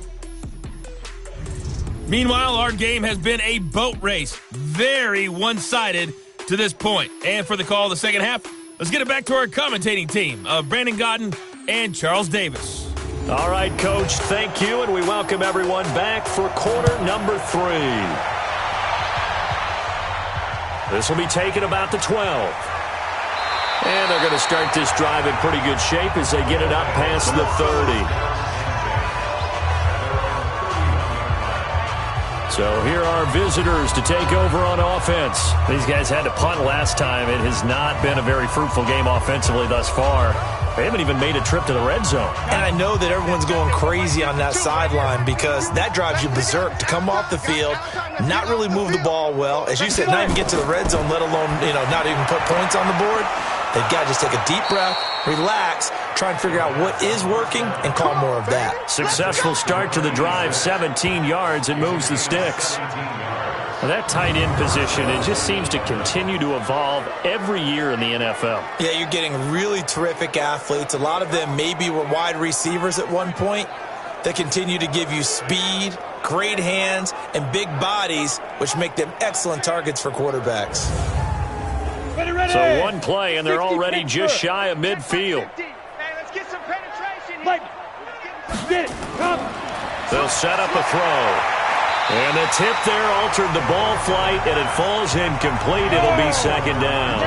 Meanwhile, our game has been a boat race. Very one-sided to this point. And for the call of the second half, let's get it back to our commentating team of Brandon Godden and Charles Davis. All right, Coach, thank you, and we welcome everyone back for quarter number 3. This will be taken about the 12. And they're going to start this drive in pretty good shape as they get it up past the 30. So here are visitors to take over on offense. These guys had to punt last time. It has not been a very fruitful game offensively thus far. They haven't even made a trip to the red zone. And I know that everyone's going crazy on that sideline because that drives you berserk to come off the field, not really move the ball well. As you said, not even get to the red zone, let alone, not even put points on the board. They've got to just take a deep breath, relax, try and figure out what is working, and call more of that. Successful start to the drive, 17 yards, and moves the sticks. Well, that tight end position, it just seems to continue to evolve every year in the NFL. Yeah, you're getting really terrific athletes. A lot of them maybe were wide receivers at one point. They continue to give you speed, great hands, and big bodies, which make them excellent targets for quarterbacks. Ready. So one play, and they're already just shy of midfield. Hey, let's get some penetration. Get it. Come. They'll set up a throw. And the tip there altered the ball flight, and it falls incomplete. It'll be second down.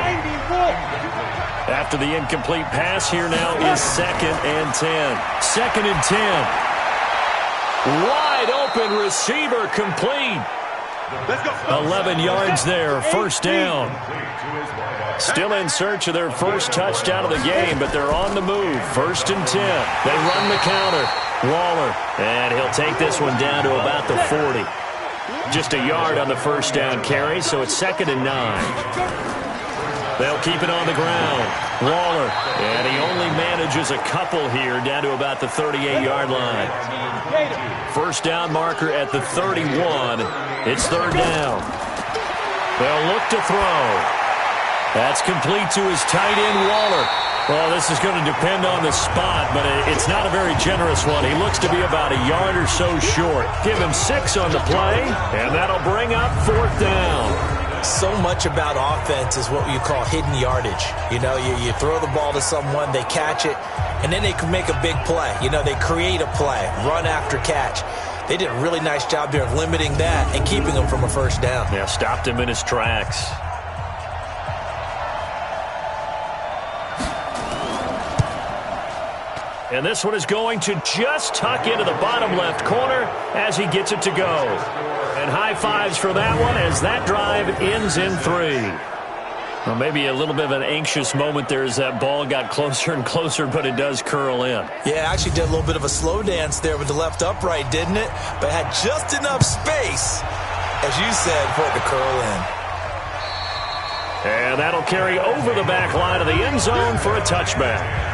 After the incomplete pass, here now is 2nd and 10. 2nd and 10. Wide open receiver complete. 11 yards there, first down. Still in search of their first touchdown of the game, but they're on the move. 1st and 10. They run the counter. Waller, and he'll take this one down to about the 40. Just a yard on the first down carry, so it's 2nd and 9. They'll keep it on the ground. Waller, and he only manages a couple here down to about the 38-yard line. First down marker at the 31. It's 3rd down. They'll look to throw. That's complete to his tight end, Waller. Well, this is going to depend on the spot, but it's not a very generous one. He looks to be about a yard or so short. Give him 6 on the play, and that'll bring up 4th down. So much about offense is what you call hidden yardage. You throw the ball to someone, they catch it, and then they can make a big play. They create a play, run after catch. They did a really nice job there of limiting that and keeping him from a first down. Yeah, stopped him in his tracks. And this one is going to just tuck into the bottom left corner as he gets it to go. And high fives for that one as that drive ends in 3. Well, maybe a little bit of an anxious moment there as that ball got closer and closer, but it does curl in. Yeah, actually did a little bit of a slow dance there with the left upright, didn't it? But had just enough space, as you said, for it to curl in. And that'll carry over the back line of the end zone for a touchback.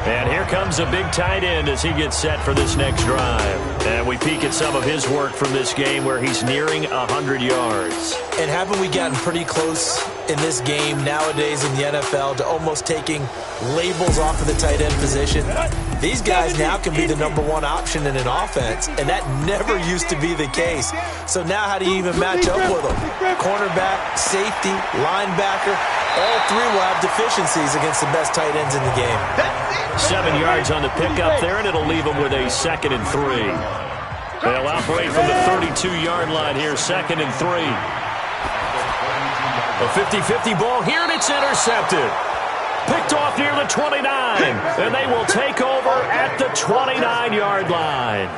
And here comes a big tight end as he gets set for this next drive. And we peek at some of his work from this game where he's nearing 100 yards. And haven't we gotten pretty close in this game nowadays in the NFL to almost taking labels off of the tight end position? These guys now can be the #1 option in an offense, and that never used to be the case. So now how do you even match up with them? Cornerback, safety, linebacker, all 3 will have deficiencies against the best tight ends in the game. 7 yards on the pickup there, and it'll leave them with a 2nd and 3. They'll operate from the 32-yard line here, 2nd and 3. A 50-50 ball here, and it's intercepted. Picked off near the 29, and they will take over at the 29-yard line.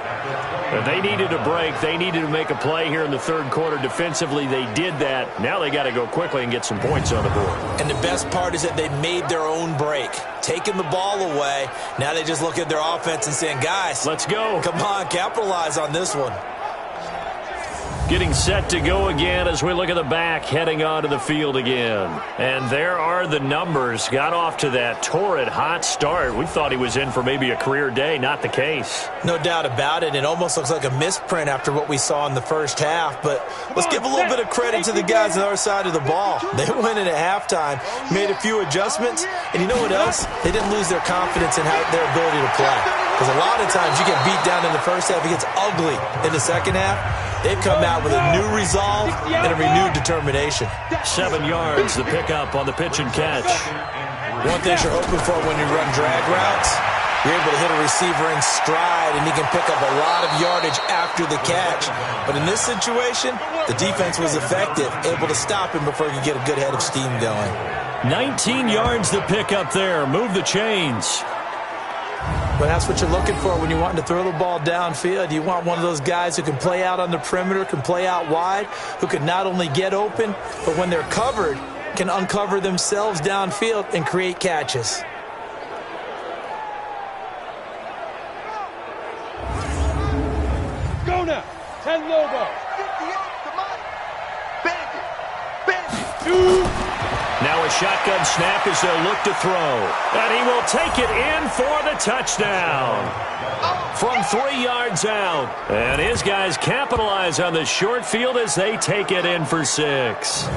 And they needed a break. They needed to make a play here in the 3rd quarter. Defensively, they did that. Now they got to go quickly and get some points on the board. And the best part is that they made their own break, taking the ball away. Now they just look at their offense and saying, guys, let's go. Come on, capitalize on this one. Getting set to go again as we look at the back, heading onto the field again. And there are the numbers. Got off to that torrid hot start. We thought he was in for maybe a career day. Not the case. No doubt about it. It almost looks like a misprint after what we saw in the first half. But let's give a little bit of credit to the guys on the other side of the ball. They went in at halftime, made a few adjustments, and you know what else? They didn't lose their confidence in their ability to play. Because a lot of times you get beat down in the first half, it gets ugly in the second half. They've come out with a new resolve and a renewed determination. 7 yards, the pickup on the pitch and catch. One thing you're hoping for when you run drag routes, you're able to hit a receiver in stride, and he can pick up a lot of yardage after the catch. But in this situation, the defense was effective, able to stop him before he could get a good head of steam going. 19 yards the pickup there. Move the chains. But that's what you're looking for when you're wanting to throw the ball downfield. You want one of those guys who can play out on the perimeter, can play out wide, who can not only get open, but when they're covered, can uncover themselves downfield and create catches. Go now. 10 Lobo. Now a shotgun snap as they'll look to throw. And he will take it in for the touchdown. From 3 yards out. And his guys capitalize on the short field as they take it in for 6.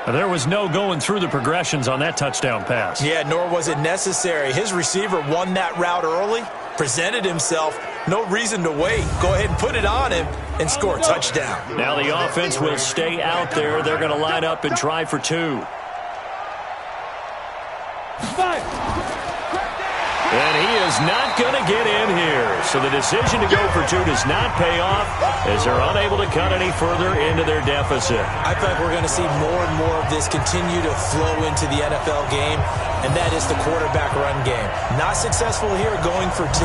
There was no going through the progressions on that touchdown pass. Yeah, nor was it necessary. His receiver won that route early, presented himself. No reason to wait. Go ahead and put it on him and score a touchdown. Now the offense will stay out there. They're going to line up and try for 2. And he is not going to get in here. So the decision to go for 2 does not pay off as they're unable to cut any further into their deficit. I feel like we're going to see more and more of this continue to flow into the NFL game, and that is the quarterback run game. Not successful here going for 2,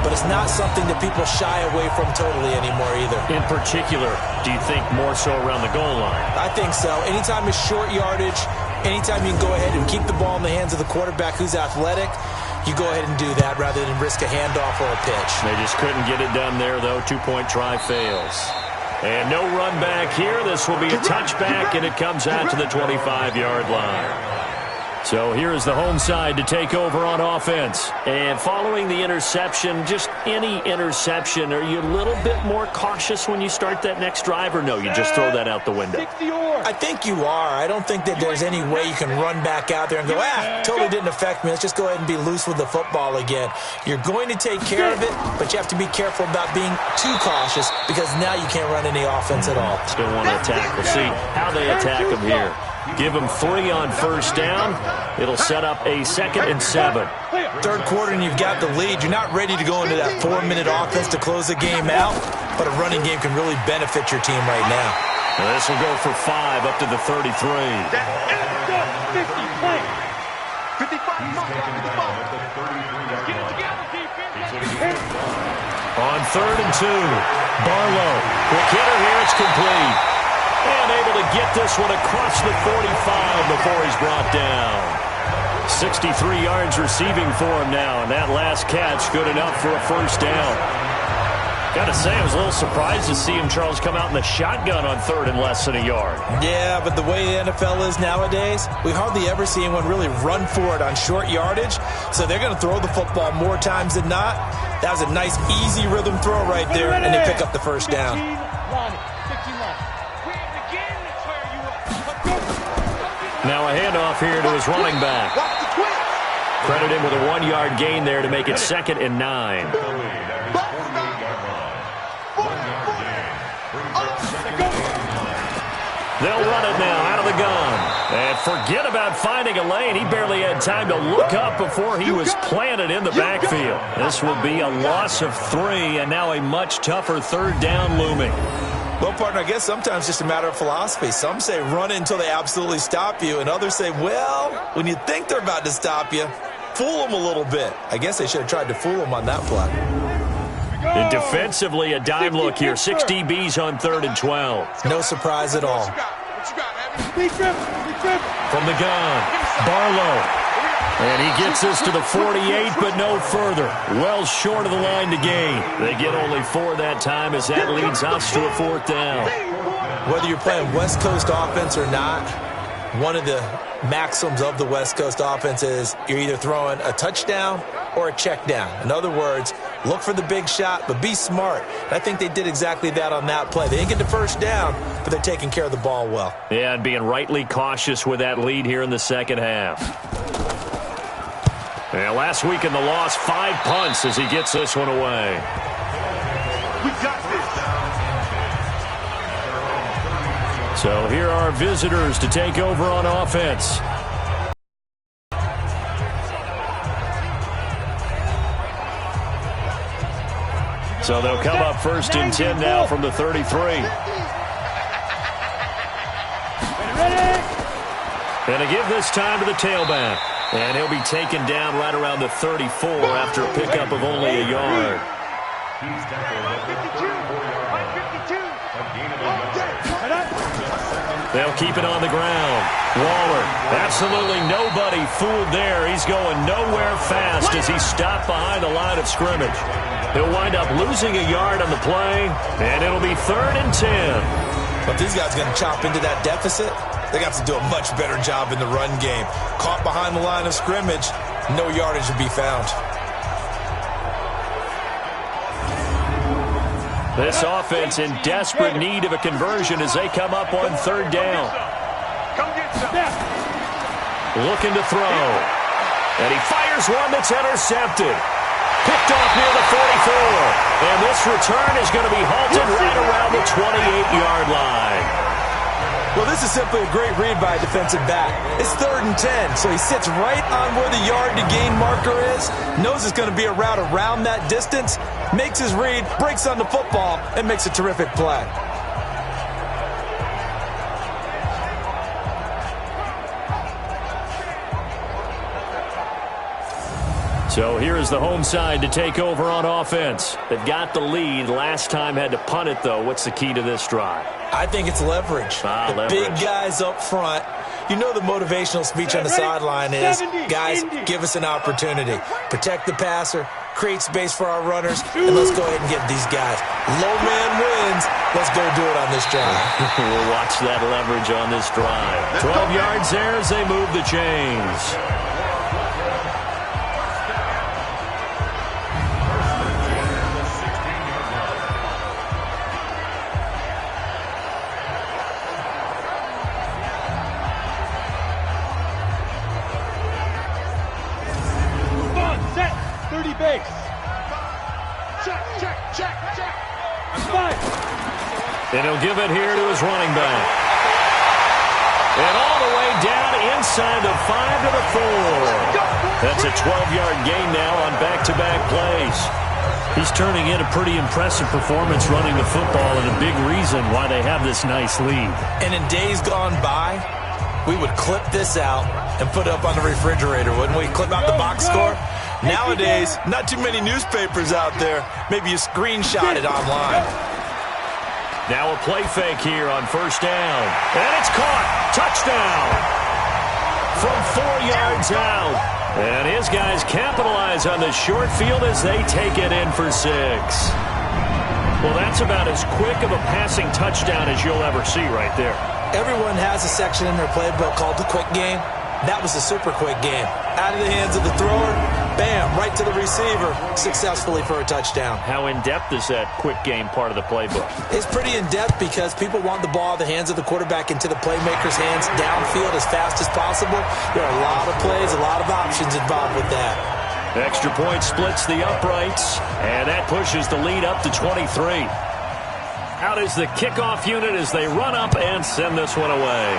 but it's not something that people shy away from totally anymore either. In particular, do you think more so around the goal line? I think so. Anytime it's short yardage, anytime you can go ahead and keep the ball in the hands of the quarterback who's athletic, you go ahead and do that rather than risk a handoff or a pitch. They just couldn't get it done there, though. 2-point try fails. And no run back here. This will be a touchback, and it comes out to the 25-yard line. So here is the home side to take over on offense. And following the interception, just any interception, are you a little bit more cautious when you start that next drive, or no, you just throw that out the window? I think you are. I don't think that there's any way you can run back out there and go, totally didn't affect me. Let's just go ahead and be loose with the football again. You're going to take care of it, but you have to be careful about being too cautious because now you can't run any offense at all. Still want to attack. We'll see how they attack them here. Give them 3 on first down. It'll set up a 2nd and 7. Third quarter and you've got the lead. You're not ready to go into that 4-minute offense to close the game out, but a running game can really benefit your team right now. Well, this will go for 5 up to the 33. 55. On 3rd and 2, Barlow. Quick hitter here, it's complete. And able to get this one across the 45 before he's brought down. 63 yards receiving for him now, and that last catch good enough for a first down. Got to say, I was a little surprised to see him, Charles, come out in the shotgun on 3rd and less than a yard. Yeah, but the way the NFL is nowadays, we hardly ever see anyone really run for it on short yardage, so they're going to throw the football more times than not. That was a nice, easy rhythm throw right there, and they pick up the first down. Now a handoff here to his running back. Credit him with a 1-yard gain there to make it 2nd and 9. They'll run it now out of the gun. And forget about finding a lane. He barely had time to look up before he was planted in the backfield. This will be a loss of 3, and now a much tougher 3rd down looming. Well, partner, I guess sometimes it's just a matter of philosophy. Some say run it until they absolutely stop you, and others say, well, when you think they're about to stop you, fool them a little bit. I guess they should have tried to fool them on that play. And defensively, a dime look here. 6 DBs on 3rd and 12. No surprise at all. From the gun, Barlow. And he gets this to the 48, but no further. Well short of the line to gain. They get only 4 that time as that leads us to a 4th down. Whether you're playing West Coast offense or not, one of the maxims of the West Coast offense is you're either throwing a touchdown or a check down. In other words, look for the big shot, but be smart. And I think they did exactly that on that play. They didn't get the first down, but they're taking care of the ball well. Yeah, and being rightly cautious with that lead here in the second half. Yeah, last week in the loss, 5 punts as he gets this one away. We got this. So here are our visitors to take over on offense. So they'll come up 1st and 10 now from the 33. And to give this time to the tailback. And he'll be taken down right around the 34 after a pickup of only a yard. He's tackled at the 34-yard line. They'll keep it on the ground. Waller, absolutely nobody fooled there. He's going nowhere fast as he's stopped behind the line of scrimmage. He'll wind up losing a yard on the play, and it'll be 3rd and 10. But these guys are going to chop into that deficit. They got to do a much better job in the run game. Caught behind the line of scrimmage, no yardage to be found. This offense in desperate need of a conversion as they come up on 3rd down. Looking to throw. And he fires one that's intercepted. Picked off near the 44. And this return is going to be halted right around the 28-yard line. Well, this is simply a great read by a defensive back. It's 3rd and 10, so he sits right on where the yard-to-gain marker is, knows it's going to be a route around that distance, makes his read, breaks on the football, and makes a terrific play. So here is the home side to take over on offense. They've got the lead. Last time had to punt it, though. What's the key to this drive? I think it's leverage. The big guys up front. You know the motivational speech on the sideline is, guys, give us an opportunity. Protect the passer, create space for our runners, and let's go ahead and get these guys. Low man wins. Let's go do it on this drive. We'll watch that leverage on this drive. 12 yards there as they move the chains. Base. Check. And he'll give it here to his running back. And all the way down inside the 5 to the 4. That's a 12-yard gain now on back-to-back plays. He's turning in a pretty impressive performance running the football and a big reason why they have this nice lead. And in days gone by, we would clip this out and put it up on the refrigerator, wouldn't we? Clip out the box score. Nowadays, not too many newspapers out there. Maybe you screenshot it online. Now a play fake here on 1st down. And it's caught. Touchdown. From 4 yards out. And his guys capitalize on the short field as they take it in for 6. Well, that's about as quick of a passing touchdown as you'll ever see right there. Everyone has a section in their playbook called the quick game. That was a super quick game. Out of the hands of the thrower, bam, right to the receiver, successfully for a touchdown. How in-depth is that quick game part of the playbook? It's pretty in-depth because people want the ball out of the hands of the quarterback into the playmaker's hands downfield as fast as possible. There are a lot of plays, a lot of options involved with that. Extra point splits the uprights, and that pushes the lead up to 23. Out is the kickoff unit as they run up and send this one away.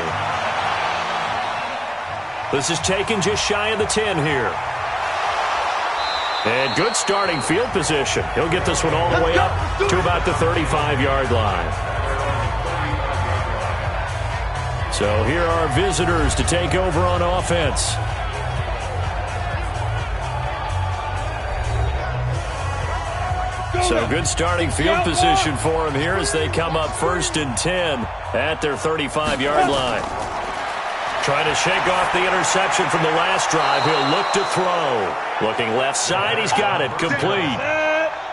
This is taken just shy of the 10 here. And good starting field position. He'll get this one all the way up to about the 35-yard line. So here are visitors to take over on offense. So good starting field position for him here as they come up 1st and 10 at their 35-yard line. Trying to shake off the interception from the last drive. He'll look to throw. Looking left side. He's got it. Complete.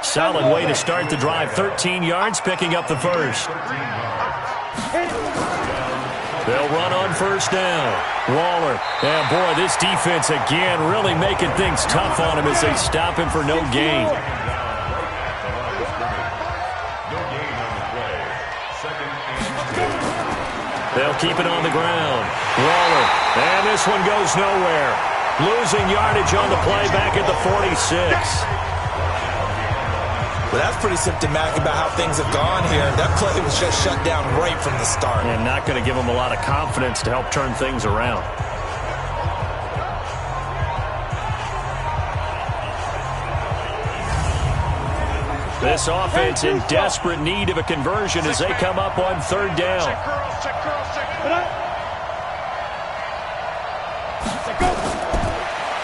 Solid way to start the drive. 13 yards, picking up the first. They'll run on 1st down. Waller. And boy, this defense again really making things tough on him as they stop him for no gain. They'll keep it on the ground. Waller. And this one goes nowhere. Losing yardage on the play back at the 46. Well, that's pretty symptomatic about how things have gone here. That play was just shut down right from the start. And not going to give them a lot of confidence to help turn things around. This offense in desperate need of a conversion as they come up on 3rd down.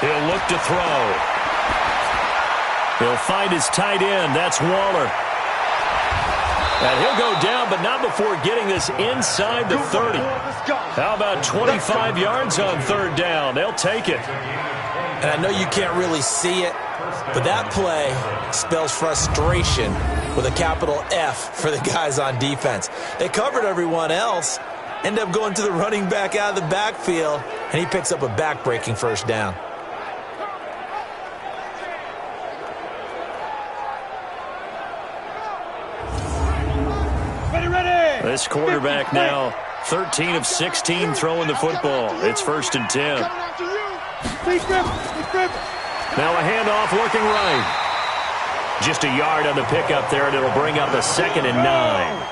He'll look to throw. He'll find his tight end. That's Waller. And he'll go down, but not before getting this inside the 30. How about 25 yards on third down? They'll take it. And I know you can't really see it, but that play spells frustration with a capital F for the guys on defense. They covered everyone else, end up going to the running back out of the backfield, and he picks up a back-breaking first down. This quarterback now 13 of 16 throwing the football. It's 1st and 10. Now a handoff working right. Just a yard on the pickup there, and it'll bring up a 2nd and 9.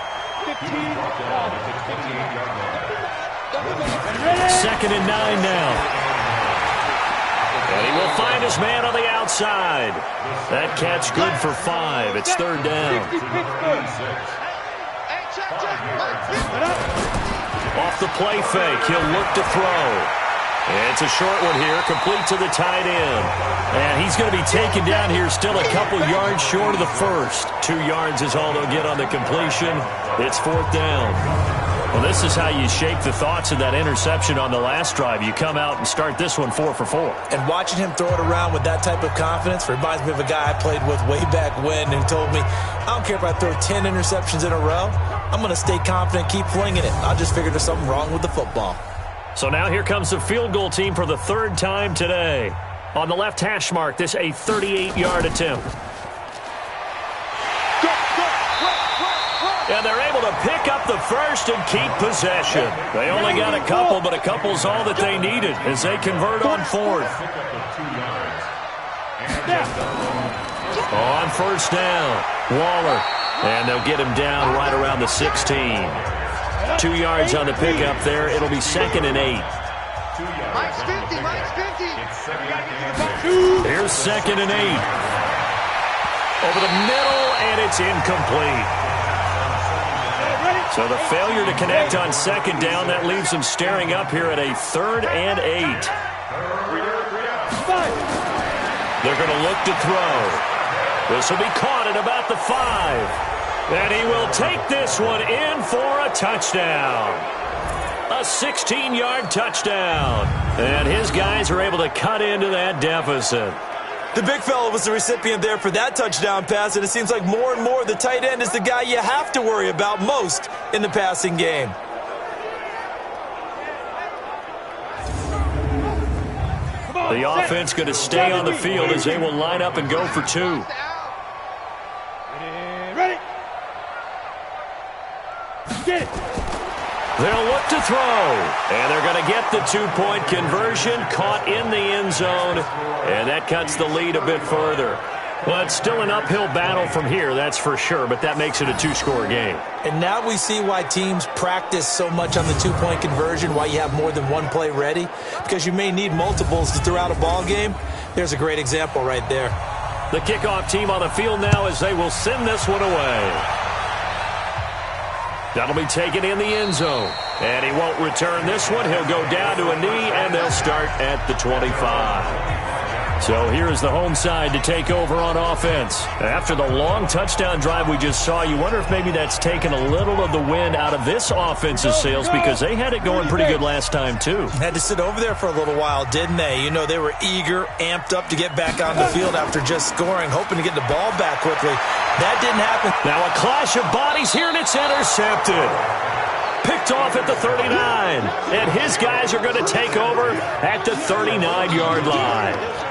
2nd and 9 now. And he will find his man on the outside. That catch good for 5. It's 3rd down. Off the play fake, he'll look to throw. It's a short one here, complete to the tight end. And he's going to be taken down here still a couple yards short of the first. 2 yards is all they'll get on the completion. It's 4th down. Well, this is how you shake the thoughts of that interception on the last drive. You come out and start this one 4 for 4. And watching him throw it around with that type of confidence reminds me of a guy I played with way back when who told me, I don't care if I throw 10 interceptions in a row. I'm going to stay confident, keep flinging it. I just figured there's something wrong with the football. So now here comes the field goal team for the 3rd time today. On the left hash mark, this a 38-yard attempt. And they're able to pick up the first and keep possession. They only got a couple, but a couple's all that they needed as they convert on 4th. On 1st down, Waller. And they'll get him down right around the 16. 2 yards on the pickup there. It'll be 2nd and 8. Mike's 50, Mike's 50. Here's 2nd and 8. Over the middle, and it's incomplete. So the failure to connect on 2nd down, that leaves them staring up here at a 3rd and 8. They're going to look to throw. This will be caught at about the 5. And he will take this one in for a touchdown. A 16-yard touchdown. And his guys are able to cut into that deficit. The big fella was the recipient there for that touchdown pass, and it seems like more and more the tight end is the guy you have to worry about most in the passing game. The offense going to stay on the field as they will line up and go for 2. Get it. They'll look to throw, and they're going to get the 2-point conversion, caught in the end zone, and that cuts the lead a bit further. Well, it's still an uphill battle from here, that's for sure, but that makes it a 2-score game. And now we see why teams practice so much on the 2-point conversion, why you have more than one play ready, because you may need multiples to throw out a ball game. There's a great example right there. The kickoff team on the field now as they will send this one away. That'll be taken in the end zone. And he won't return this one. He'll go down to a knee, and they'll start at the 25. So here's the home side to take over on offense. After the long touchdown drive we just saw, you wonder if maybe that's taken a little of the wind out of this offense's sails because they had it going pretty good last time, too. Had to sit over there for a little while, didn't they? You know, they were eager, amped up to get back on the field after just scoring, hoping to get the ball back quickly. That didn't happen. Now a clash of bodies here, and it's intercepted. Picked off at the 39. And his guys are going to take over at the 39-yard line.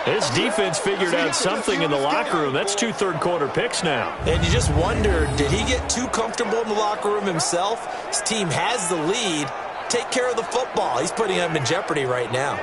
His defense figured out something in the locker room. That's 2 third-quarter picks now. And you just wonder, did he get too comfortable in the locker room himself? His team has the lead. Take care of the football. He's putting them in jeopardy right now.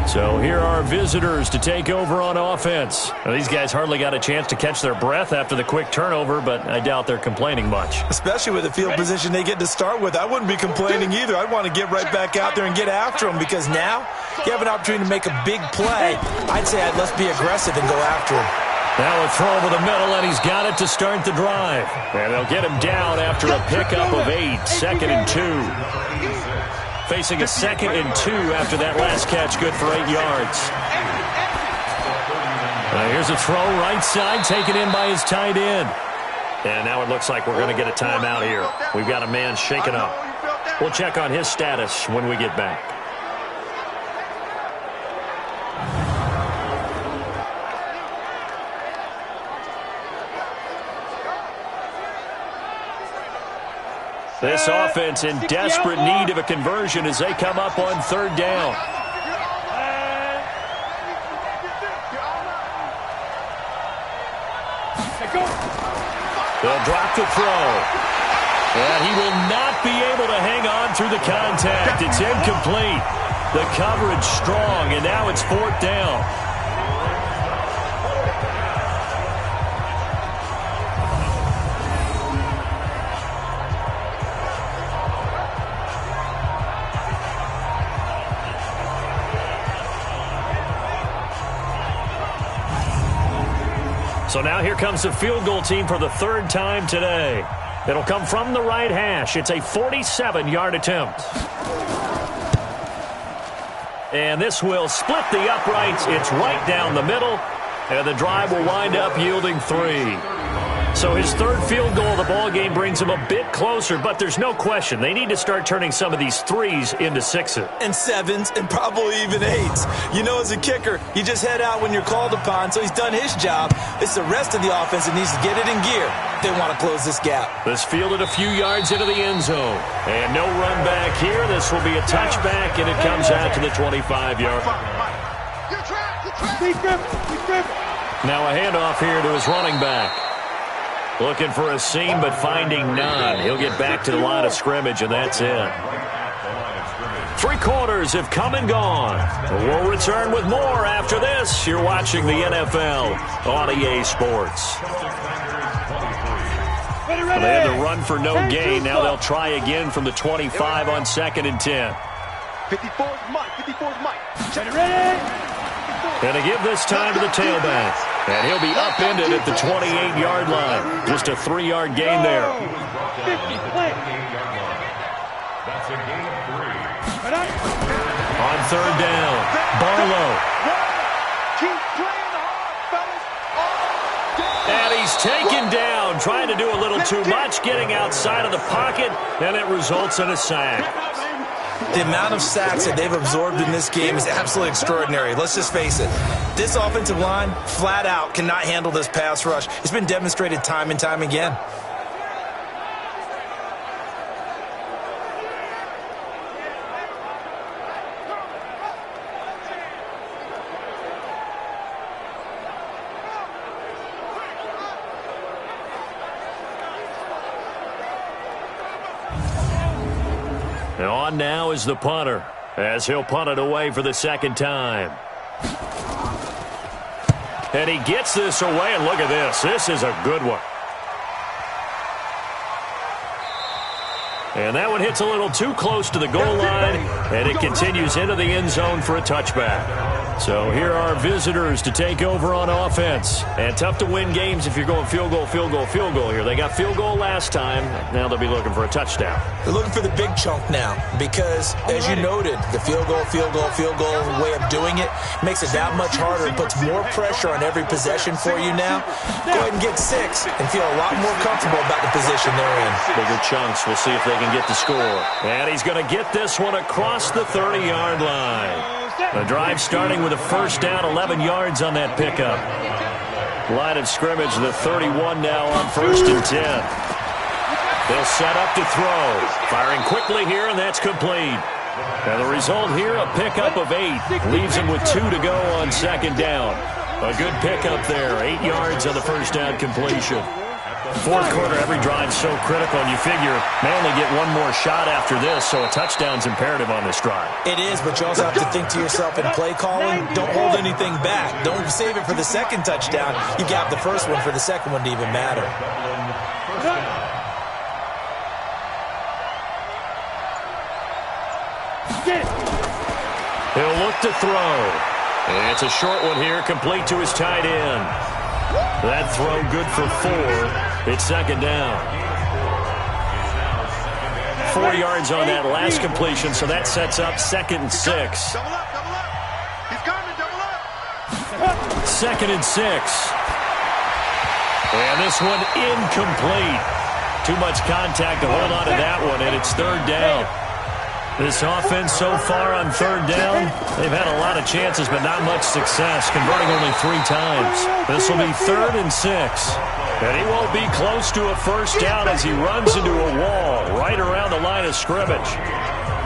So here are visitors to take over on offense. Now, these guys hardly got a chance to catch their breath after the quick turnover, but I doubt they're complaining much. Especially with the field position they get to start with. I wouldn't be complaining either. I'd want to get right back out there and get after them because now you have an opportunity to make a big play. I'd say let's be aggressive and go after him. Now a throw over the middle, and he's got it to start the drive. And they'll get him down after a pickup of 8, 2nd and 2. Facing a 2nd and 2 after that last catch, good for 8 yards. Here's a throw right side taken in by his tight end. And now it looks like we're going to get a timeout here. We've got a man shaken up. We'll check on his status when we get back. This offense in desperate need of a conversion as they come up on third down. They'll drop the throw. And he will not be able to hang on through the contact. It's incomplete. The coverage strong, and now it's fourth down. So now here comes the field goal team for the third time today. It'll come from the right hash. It's a 47-yard attempt. And this will split the uprights. It's right down the middle. And the drive will wind up yielding 3. So his third field goal of the ball game brings him a bit closer, but there's no question they need to start turning some of these 3s into 6s. And 7s and probably even 8s. You know, as a kicker, you just head out when you're called upon, so he's done his job. It's the rest of the offense that needs to get it in gear. They want to close this gap. This fielded a few yards into the end zone. And no run back here. This will be a touchback, and it comes out to the 25-yard. Now a handoff here to his running back. Looking for a seam, but finding none. He'll get back to the line of scrimmage, and that's it. 3 quarters have come and gone. We'll return with more after this. You're watching the NFL on EA Sports. They had to run for no gain. Now they'll try again from the 25 on 2nd and 10. 54's Mike. 54's Mike. And to give this time to the tailback. And he'll be upended at the 28-yard line. Just a 3-yard gain there. 50 play. That's a gain of 3. On third down, Barlow. Keep playing hard, fellas. And he's taken down, trying to do a little too much, getting outside of the pocket, and it results in a sack. The amount of sacks that they've absorbed in this game is absolutely extraordinary. Let's just face it. This offensive line, flat out, cannot handle this pass rush. It's been demonstrated time and time again. On now is the punter, as he'll punt it away for the second time. And he gets this away, and look at this. This is a good one. And that one hits a little too close to the goal line, and it continues into the end zone for a touchback. So here are visitors to take over on offense. And tough to win games if you're going field goal, field goal, field goal here. They got field goal last time. Now they'll be looking for a touchdown. They're looking for the big chunk now because, as you noted, the field goal way of doing it makes it that much harder. It puts more pressure on every possession for you now. Go ahead and get 6 and feel a lot more comfortable about the position they're in. Bigger chunks. We'll see if they can get the score. And he's going to get this one across the 30-yard line. The drive starting with a first down, 11 yards on that pickup. Line of scrimmage, the 31 now on 1st and 10. They'll set up to throw. Firing quickly here, and that's complete. And the result here, a pickup of 8. Leaves him with 2 to go on 2nd down. A good pickup there, 8 yards on the first down completion. Fourth quarter, every drive so critical, and you figure may only get one more shot after this, so a touchdown's imperative on this drive. It is, but you also have to think to yourself in play calling, don't hold anything back. Don't save it for the second touchdown. You got the first one for the second one to even matter. He'll look to throw. And it's a short one here, complete to his tight end. That throw good for 4. It's 2nd down. 4 yards on that last completion, so that sets up 2nd and 6. Double up. He's coming, double up. 2nd and 6. And this one incomplete. Too much contact to hold on to that one, and it's 3rd down. This offense so far on 3rd down, they've had a lot of chances, but not much success, converting only 3 times. This will be 3rd and 6. And he won't be close to a 1st down as he runs into a wall right around the line of scrimmage.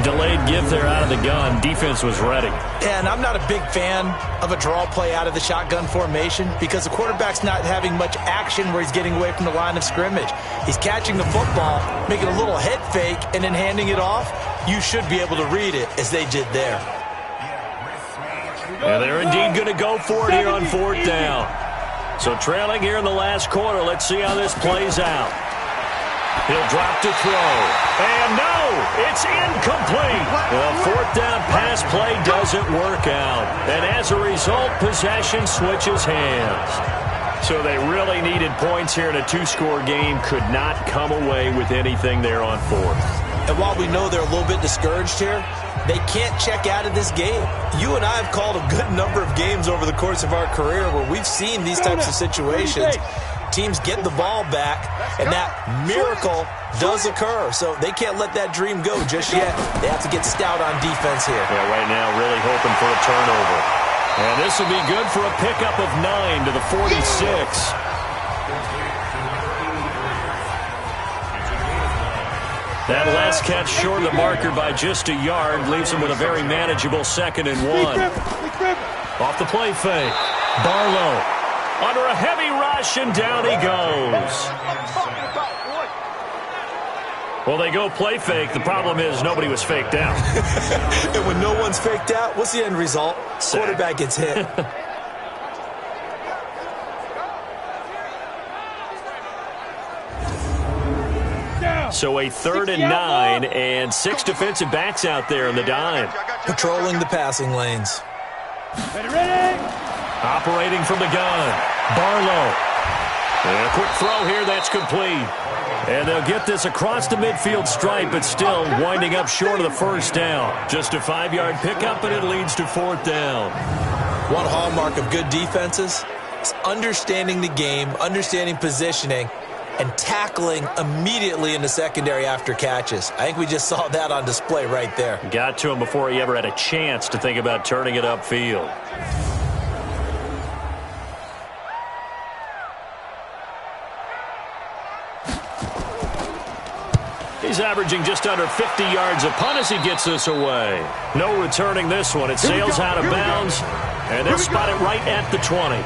Delayed give there out of the gun. Defense was ready. Yeah, and I'm not a big fan of a draw play out of the shotgun formation because the quarterback's not having much action where he's getting away from the line of scrimmage. He's catching the football, making a little head fake, and then handing it off. You should be able to read it as they did there. And they're indeed going to go for it here on 4th down. So trailing here in the last quarter, let's see how this plays out. He'll drop to throw. And no, it's incomplete. The 4th down pass play doesn't work out. And as a result, possession switches hands. So they really needed points here in a 2-score game. Could not come away with anything there on 4th. And while we know they're a little bit discouraged here, they can't check out of this game. You and I have called a good number of games over the course of our career where we've seen these types of situations. Teams get the ball back, and that miracle does occur. So they can't let that dream go just yet. They have to get stout on defense here. Yeah, right now really hoping for a turnover. And this will be good for a pickup of 9 to the 46. That last catch short of the marker by just a yard leaves him with a very manageable 2nd and 1. Off the play fake. Barlow under a heavy rush, and down he goes. Well, they go play fake. The problem is nobody was faked out. And when no one's faked out, what's the end result? Sack. Quarterback gets hit. So a 3rd and 9, and 6 defensive backs out there in the dime. Patrolling the passing lanes. Ready. Operating from the gun. Barlow. And a quick throw here, that's complete. And they'll get this across the midfield stripe, but still winding up short of the 1st down. Just a 5-yard pickup, and it leads to 4th down. One hallmark of good defenses is understanding the game, understanding positioning, and tackling immediately in the secondary after catches. I think we just saw that on display right there. Got to him before he ever had a chance to think about turning it upfield. He's averaging just under 50 yards a punt as he gets this away. No returning this one. It sails out of bounds, and they'll spot it right at the 20.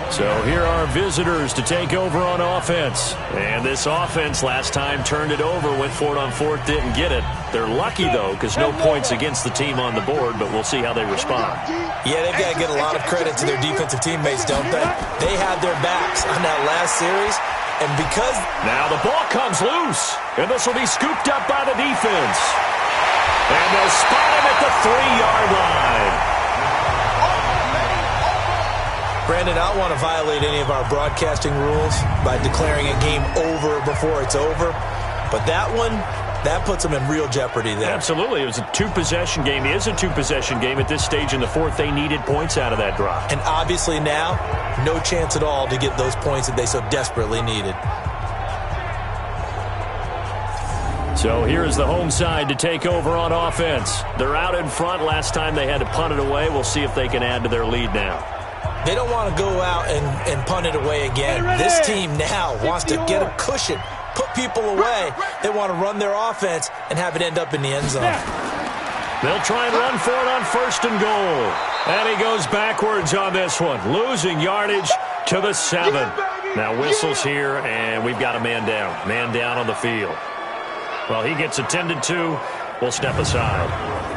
So here are visitors to take over on offense. And this offense last time turned it over, went for it on 4th, didn't get it. They're lucky, though, because no points against the team on the board, but we'll see how they respond. Yeah, they've got to get a lot of credit to their defensive teammates, don't they? They had their backs on that last series, and because... Now the ball comes loose, and this will be scooped up by the defense. And they'll spot him at the 3-yard line. Brandon, I don't want to violate any of our broadcasting rules by declaring a game over before it's over, but that one, that puts them in real jeopardy there. Absolutely. It was a 2-possession game. It is a 2-possession game at this stage in the 4th. They needed points out of that drive. And obviously now, no chance at all to get those points that they so desperately needed. So here's the home side to take over on offense. They're out in front. Last time they had to punt it away. We'll see if they can add to their lead now. They don't want to go out and punt it away again. This team now wants to get a cushion, put people away. They want to run their offense and have it end up in the end zone. They'll try and run for it on 1st and goal. And he goes backwards on this one, losing yardage to the 7. Now whistles here, and we've got a man down. Man down on the field. Well, he gets attended to. We'll step aside.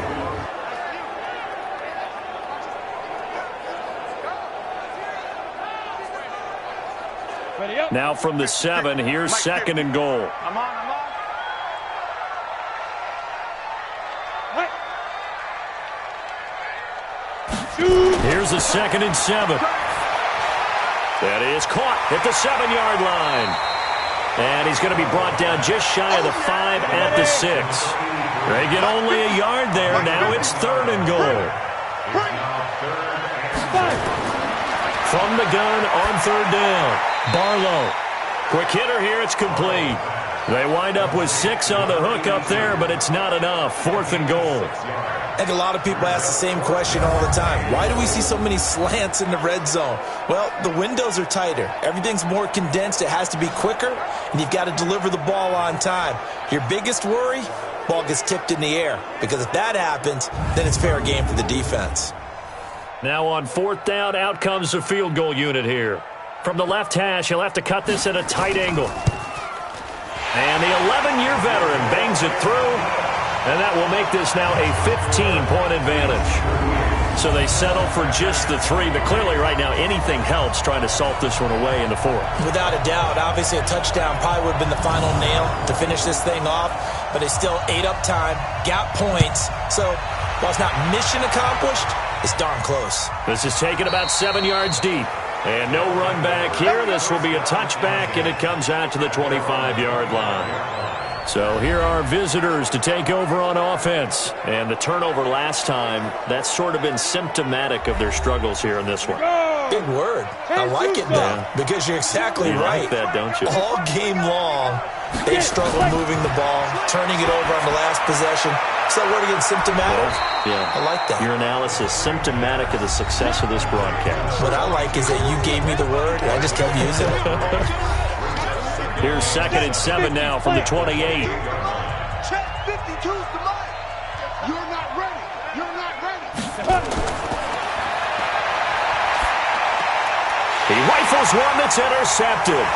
Now from the 7, here's 2nd and goal. I'm on. Here's the 2nd and 7. That is caught at the 7-yard line. And he's going to be brought down just shy of the 5 at the 6. They get only a yard there. Now it's 3rd and goal. from the gun on third down. Barlow. Quick hitter here. It's complete. They wind up with 6 on the hook up there, but it's not enough. 4th and goal. And a lot of people ask the same question all the time. Why do we see so many slants in the red zone? Well, the windows are tighter. Everything's more condensed. It has to be quicker, and you've got to deliver the ball on time. Your biggest worry? Ball gets tipped in the air. Because if that happens, then it's fair game for the defense. Now on 4th down, out comes the field goal unit here. From the left hash, he'll have to cut this at a tight angle. And the 11-year veteran bangs it through, and that will make this now a 15-point advantage. So they settle for just the 3, but clearly right now anything helps trying to salt this one away in the 4th. Without a doubt, obviously a touchdown probably would have been the final nail to finish this thing off, but they still ate up time, got points. So while it's not mission accomplished, it's darn close. This is taken about 7 yards deep. And no run back here. This will be a touchback, and it comes out to the 25-yard line. So here are visitors to take over on offense. And the turnover last time, that's sort of been symptomatic of their struggles here in this one. Big word. I like it, though, because you're exactly right. You like that, don't you? All game long, they struggled moving the ball, turning it over on the last possession. Is that word again, symptomatic? Yeah. I like that. Your analysis, symptomatic of the success of this broadcast. What I like is that you gave me the word, and I just kept using it. Here's 2nd and 7 now from the 28. Check 52's the line. You're not ready. You're not ready. He rifles one that's intercepted.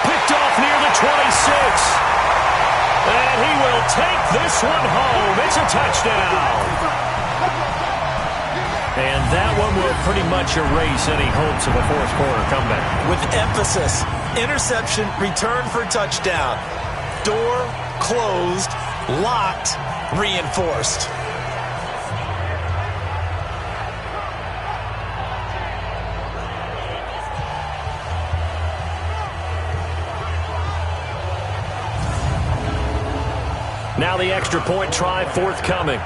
Picked off near the 26. And he will take this one home. It's a touchdown. And that one will pretty much erase any hopes of a 4th quarter comeback. With emphasis, interception, return for touchdown. Door closed, locked, reinforced. Now the extra point try forthcoming.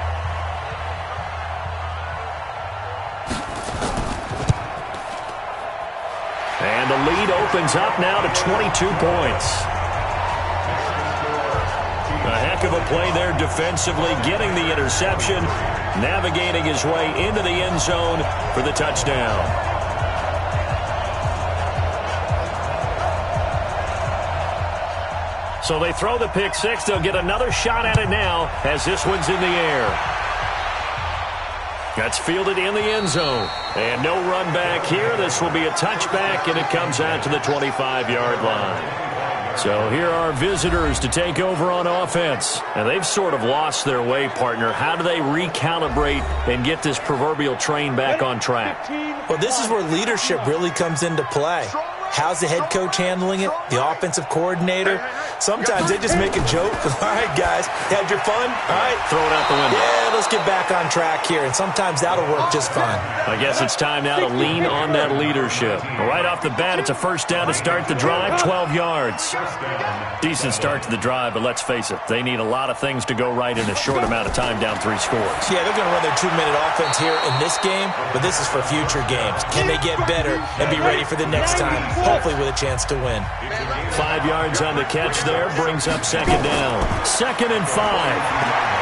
And the lead opens up now to 22 points. A heck of a play there defensively, getting the interception, navigating his way into the end zone for the touchdown. So they throw the pick 6. They'll get another shot at it now as this one's in the air. That's fielded in the end zone. And no run back here. This will be a touchback, and it comes out to the 25-yard line. So here are visitors to take over on offense. And they've sort of lost their way, partner. How do they recalibrate and get this proverbial train back on track? Well, this is where leadership really comes into play. How's the head coach handling it? The offensive coordinator? Sometimes they just make a joke. All right, guys, had your fun? All right. Throw it out the window. Yeah, let's get back on track here. And sometimes that'll work just fine. I guess it's time now to lean on that leadership. Right off the bat, it's a first down to start the drive, 12 yards. Decent start to the drive, but let's face it, they need a lot of things to go right in a short amount of time, down 3 scores. Yeah, they're going to run their 2-minute offense here in this game, but this is for future games. Can they get better and be ready for the next time, hopefully with a chance to win? 5 yards on the catch there, brings up 2nd down. 2nd and 5.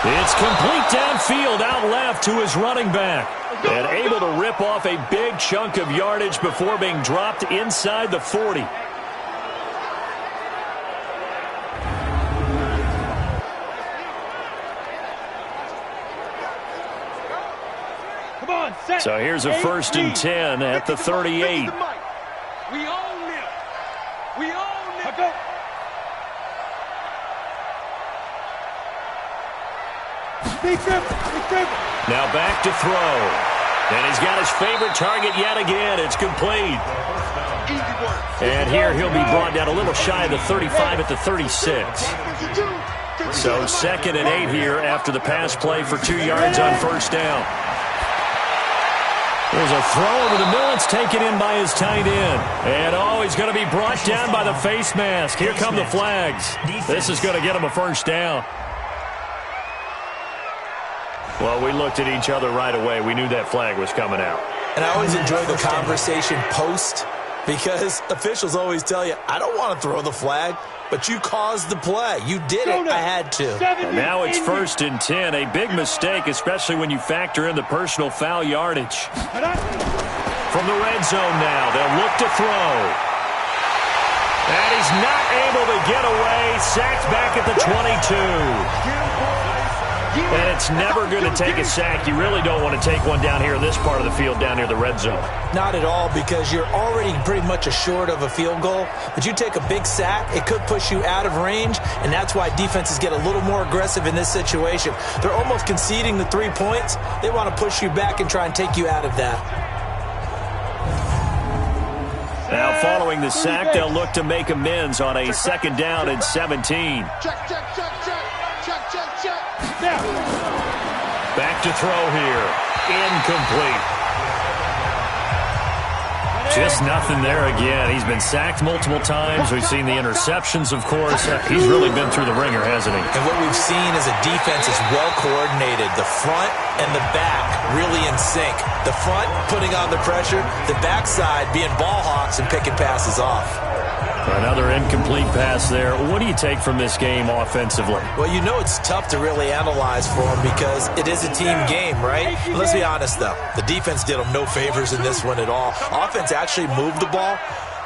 It's complete downfield, out left to his running back. And able to rip off a big chunk of yardage before being dropped inside the 40. Come on, set. So here's a 1st and 10 at the 38. We own it. We own it. Go. Now back to throw. And he's got his favorite target yet again. It's complete. And here he'll be brought down a little shy of the 35 at the 36. So 2nd and 8 here after the pass play for 2 yards on 1st down. There's a throw over the middle. It's taken in by his tight end. And he's going to be brought down by the face mask. Here come the flags. This is going to get him a 1st down. Well, we looked at each other right away. We knew that flag was coming out. And I always enjoy the conversation post, because officials always tell you, I don't want to throw the flag, but you caused the play. You did it. I had to. And now it's 1st and 10. A big mistake, especially when you factor in the personal foul yardage. From the red zone now, they'll look to throw. And he's not able to get away. Sacked back at the 22. And it's never going to take a sack. You really don't want to take one down here in this part of the field, down near the red zone. Not at all, because you're already pretty much assured of a field goal. But you take a big sack, it could push you out of range, and that's why defenses get a little more aggressive in this situation. They're almost conceding the 3 points. They want to push you back and try and take you out of that. Now following the sack, they'll look to make amends on a 2nd down and 17. Back to throw here. Incomplete. Just nothing there again. He's been sacked multiple times. We've seen the interceptions, of course. He's really been through the ringer, hasn't he? And what we've seen is a defense is well coordinated. The front and the back really in sync. The front putting on the pressure. The backside being ball hawks and picking passes off. Another incomplete pass there. What do you take from this game offensively? Well, you know it's tough to really analyze for them because it is a team game, right? Let's be honest, though. The defense did them no favors in this one at all. Offense actually moved the ball.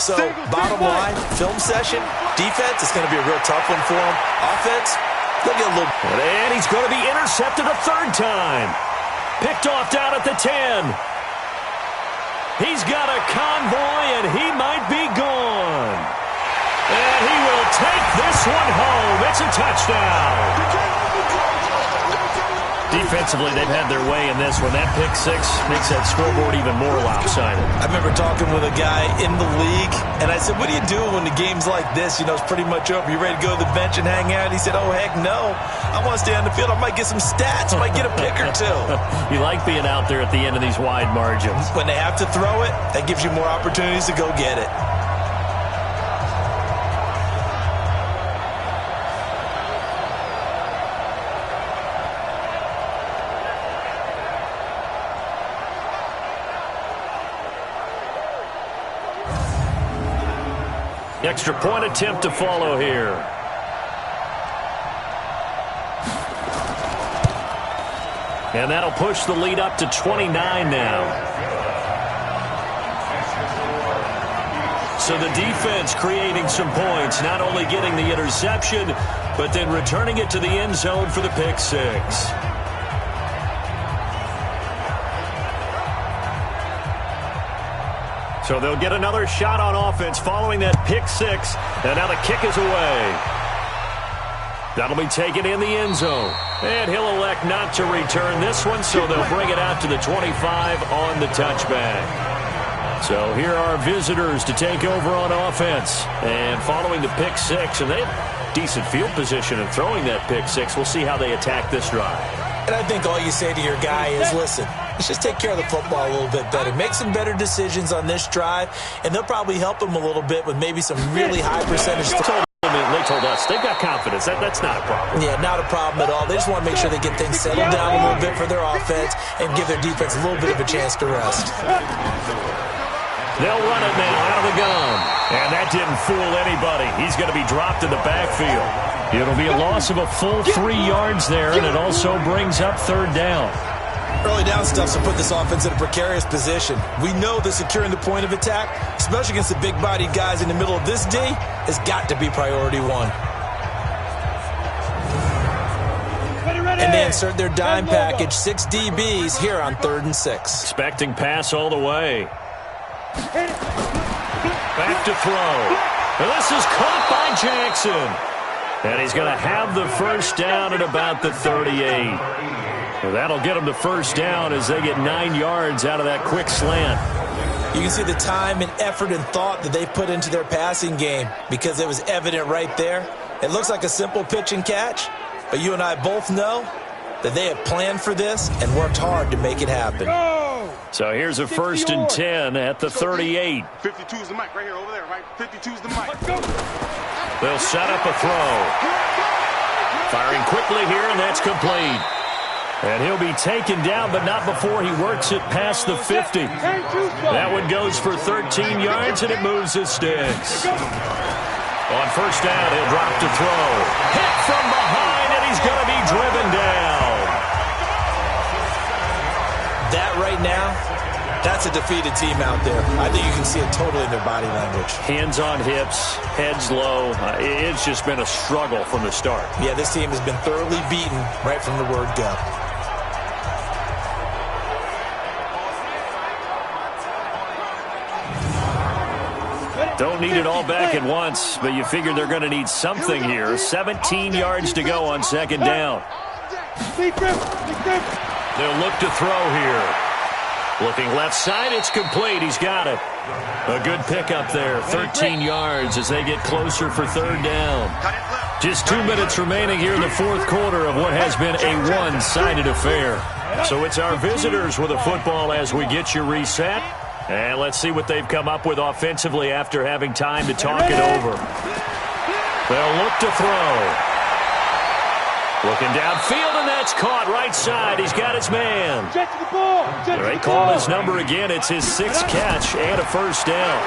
So, bottom line, film session, defense is going to be a real tough one for them. Offense, they'll get a little... And he's going to be intercepted a 3rd time. Picked off down at the 10. He's got a convoy, and he might be gone. And he will take this one home. It's a touchdown. Defensively, they've had their way in this one. That pick 6 makes that scoreboard even more lopsided. I remember talking with a guy in the league, and I said, what do you do when the game's like this? You know, it's pretty much over. You ready to go to the bench and hang out? He said, oh, heck no. I want to stay on the field. I might get some stats. I might get a pick or 2. You like being out there at the end of these wide margins. When they have to throw it, that gives you more opportunities to go get it. Extra point attempt to follow here. And that'll push the lead up to 29 now. So the defense creating some points, not only getting the interception, but then returning it to the end zone for the pick 6. So they'll get another shot on offense following that pick 6. And now the kick is away. That'll be taken in the end zone. And he'll elect not to return this one, so they'll bring it out to the 25 on the touchback. So here are visitors to take over on offense. And following the pick 6, and they have decent field position in throwing that pick 6. We'll see how they attack this drive. And I think all you say to your guy is, listen, let's just take care of the football a little bit better. Make some better decisions on this drive, and they'll probably help him a little bit with maybe some really high percentage. They told us they've got confidence. That's not a problem. Yeah, not a problem at all. They just want to make sure they get things settled down a little bit for their offense and give their defense a little bit of a chance to rest. They'll run it now out of the gun. And that didn't fool anybody. He's going to be dropped in the backfield. It'll be a loss of a full 3 yards there, and it also brings up 3rd down. Early down stuff will put this offense in a precarious position. We know that securing the point of attack, especially against the big-bodied guys in the middle of this D, has got to be priority 1. And they insert their dime package, 6 DBs here on 3rd and 6. Expecting pass all the way. Back to throw. And this is caught by Jackson. And he's going to have the first down at about the 38. Well, that'll get them the first down as they get 9 yards out of that quick slant. You can see the time and effort and thought that they put into their passing game because it was evident right there. It looks like a simple pitch and catch, but you and I both know that they have planned for this and worked hard to make it happen. So here's a 1st and 10 at the 38. 52 is the mic right here, over there, right? 52 is the mic. Let's go. They'll set up a throw. Firing quickly here, and that's complete. And he'll be taken down, but not before he works it past the 50. That one goes for 13 yards, and it moves his sticks. On first down, he'll drop to throw. Hit from behind, and he's going to be driven down. That right now, that's a defeated team out there. I think you can see it totally in their body language. Hands on hips, heads low. It's just been a struggle from the start. Yeah, this team has been thoroughly beaten right from the word go. Don't need it all back at once, but you figure they're going to need something here. 17 yards to go on second down. They'll look to throw here. Looking left side, it's complete. He's got it. A good pickup there. 13 yards as they get closer for third down. Just 2 minutes remaining here in the fourth quarter of what has been a one-sided affair. So it's our visitors with a football as we get you reset. And let's see what they've come up with offensively after having time to talk it over. They'll look to throw. Looking downfield, and that's caught right side. He's got his man. They call his number again. It's his 6th catch and a first down.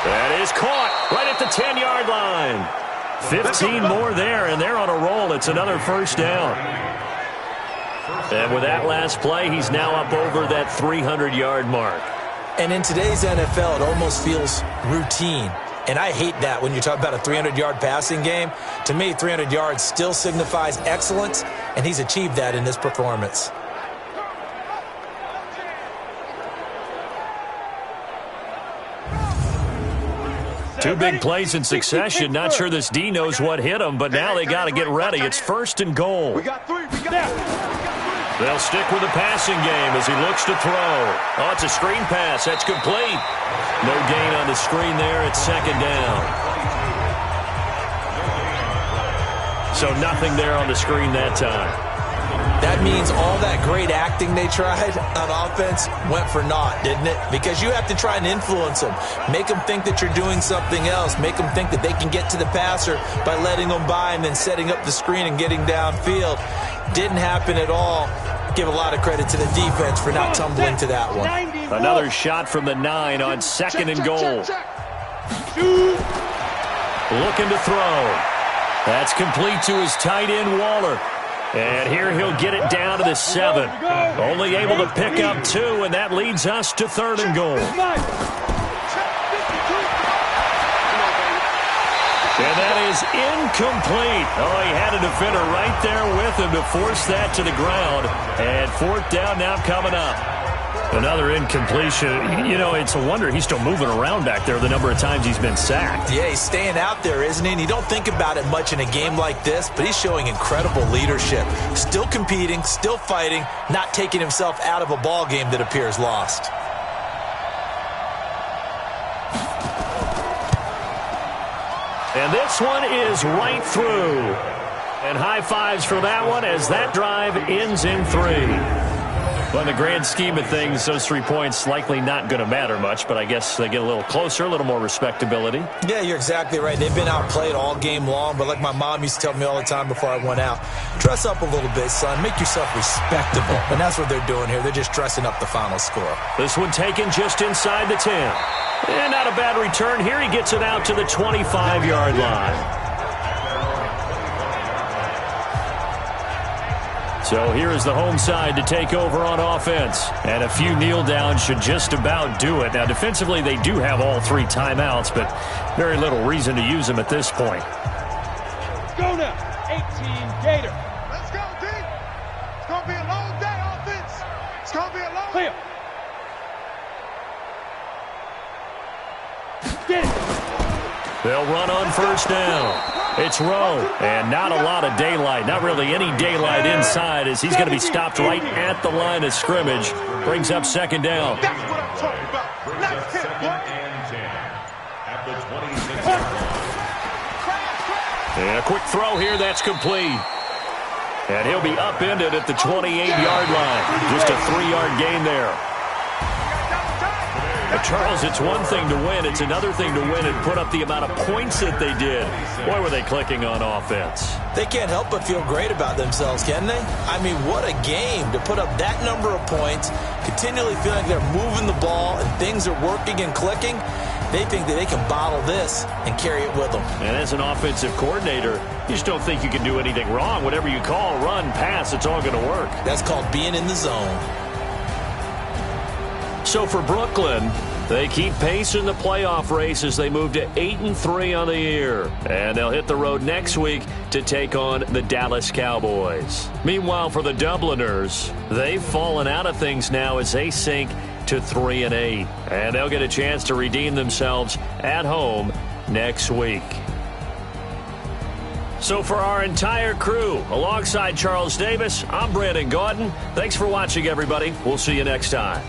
That is caught right at the 10-yard line. 15 more there, and they're on a roll. It's another first down. And with that last play, he's now up over that 300-yard mark. And in today's NFL, it almost feels routine. And I hate that when you talk about a 300-yard passing game. To me, 300 yards still signifies excellence, and he's achieved that in this performance. Two big plays in succession. Not sure this D knows what hit him, but now they got to get ready. It's first and goal. They'll stick with the passing game as he looks to throw. Oh, it's a screen pass. That's complete. No gain on the screen there. It's second down. So nothing there on the screen that time. That means all that great acting they tried on offense went for naught, didn't it? Because you have to try and influence them. Make them think that you're doing something else. Make them think that they can get to the passer by letting them by and then setting up the screen and getting downfield. Didn't happen at all. Give a lot of credit to the defense for not tumbling to that one. Another shot from the 9 on second and goal. Looking to throw. That's complete to his tight end, Waller. And here he'll get it down to the 7. Only able to pick up 2, and that leads us to third and goal. And that is incomplete. Oh, he had a defender right there with him to force that to the ground. And fourth down now coming up. Another incompletion. You know, it's a wonder he's still moving around back there the number of times he's been sacked. Yeah, he's staying out there, isn't he? And you don't think about it much in a game like this, but he's showing incredible leadership. Still competing, still fighting, not taking himself out of a ball game that appears lost. And this one is right through. And high fives for that one as that drive ends in 3. Well, in the grand scheme of things, those 3 points likely not going to matter much, but I guess they get a little closer, a little more respectability. Yeah, you're exactly right. They've been outplayed all game long, but like my mom used to tell me all the time before I went out, dress up a little bit, son. Make yourself respectable. And that's what they're doing here. They're just dressing up the final score. This one taken just inside the 10. And not a bad return here. He gets it out to the 25-yard line. So here is the home side to take over on offense. And a few kneel downs should just about do it. Now, defensively, they do have all 3 timeouts, but very little reason to use them at this point. Go now, 18 Gator. Let's go, D. It's going to be a long day, offense. It's going to be a long day. Get it. They'll run on first down. It's Rowe, and not a lot of daylight, not really any daylight inside as he's going to be stopped right at the line of scrimmage. Brings up second down. That's what I'm talking about. Let's hit it, boy. At the 26-yard line. And a quick throw here, that's complete. And he'll be upended at the 28-yard line. Just a 3-yard gain there. But Charles, it's one thing to win. It's another thing to win and put up the amount of points that they did. Boy, were they clicking on offense. They can't help but feel great about themselves, can they? I mean, what a game to put up that number of points, continually feeling like they're moving the ball and things are working and clicking. They think that they can bottle this and carry it with them. And as an offensive coordinator, you just don't think you can do anything wrong. Whatever you call, run, pass, it's all going to work. That's called being in the zone. So for Brooklyn, they keep pace in the playoff race as they move to 8-3 on the year. And they'll hit the road next week to take on the Dallas Cowboys. Meanwhile, for the Dubliners, they've fallen out of things now as they sink to 3-8. And they'll get a chance to redeem themselves at home next week. So for our entire crew, alongside Charles Davis, I'm Brandon Gaudin. Thanks for watching, everybody. We'll see you next time.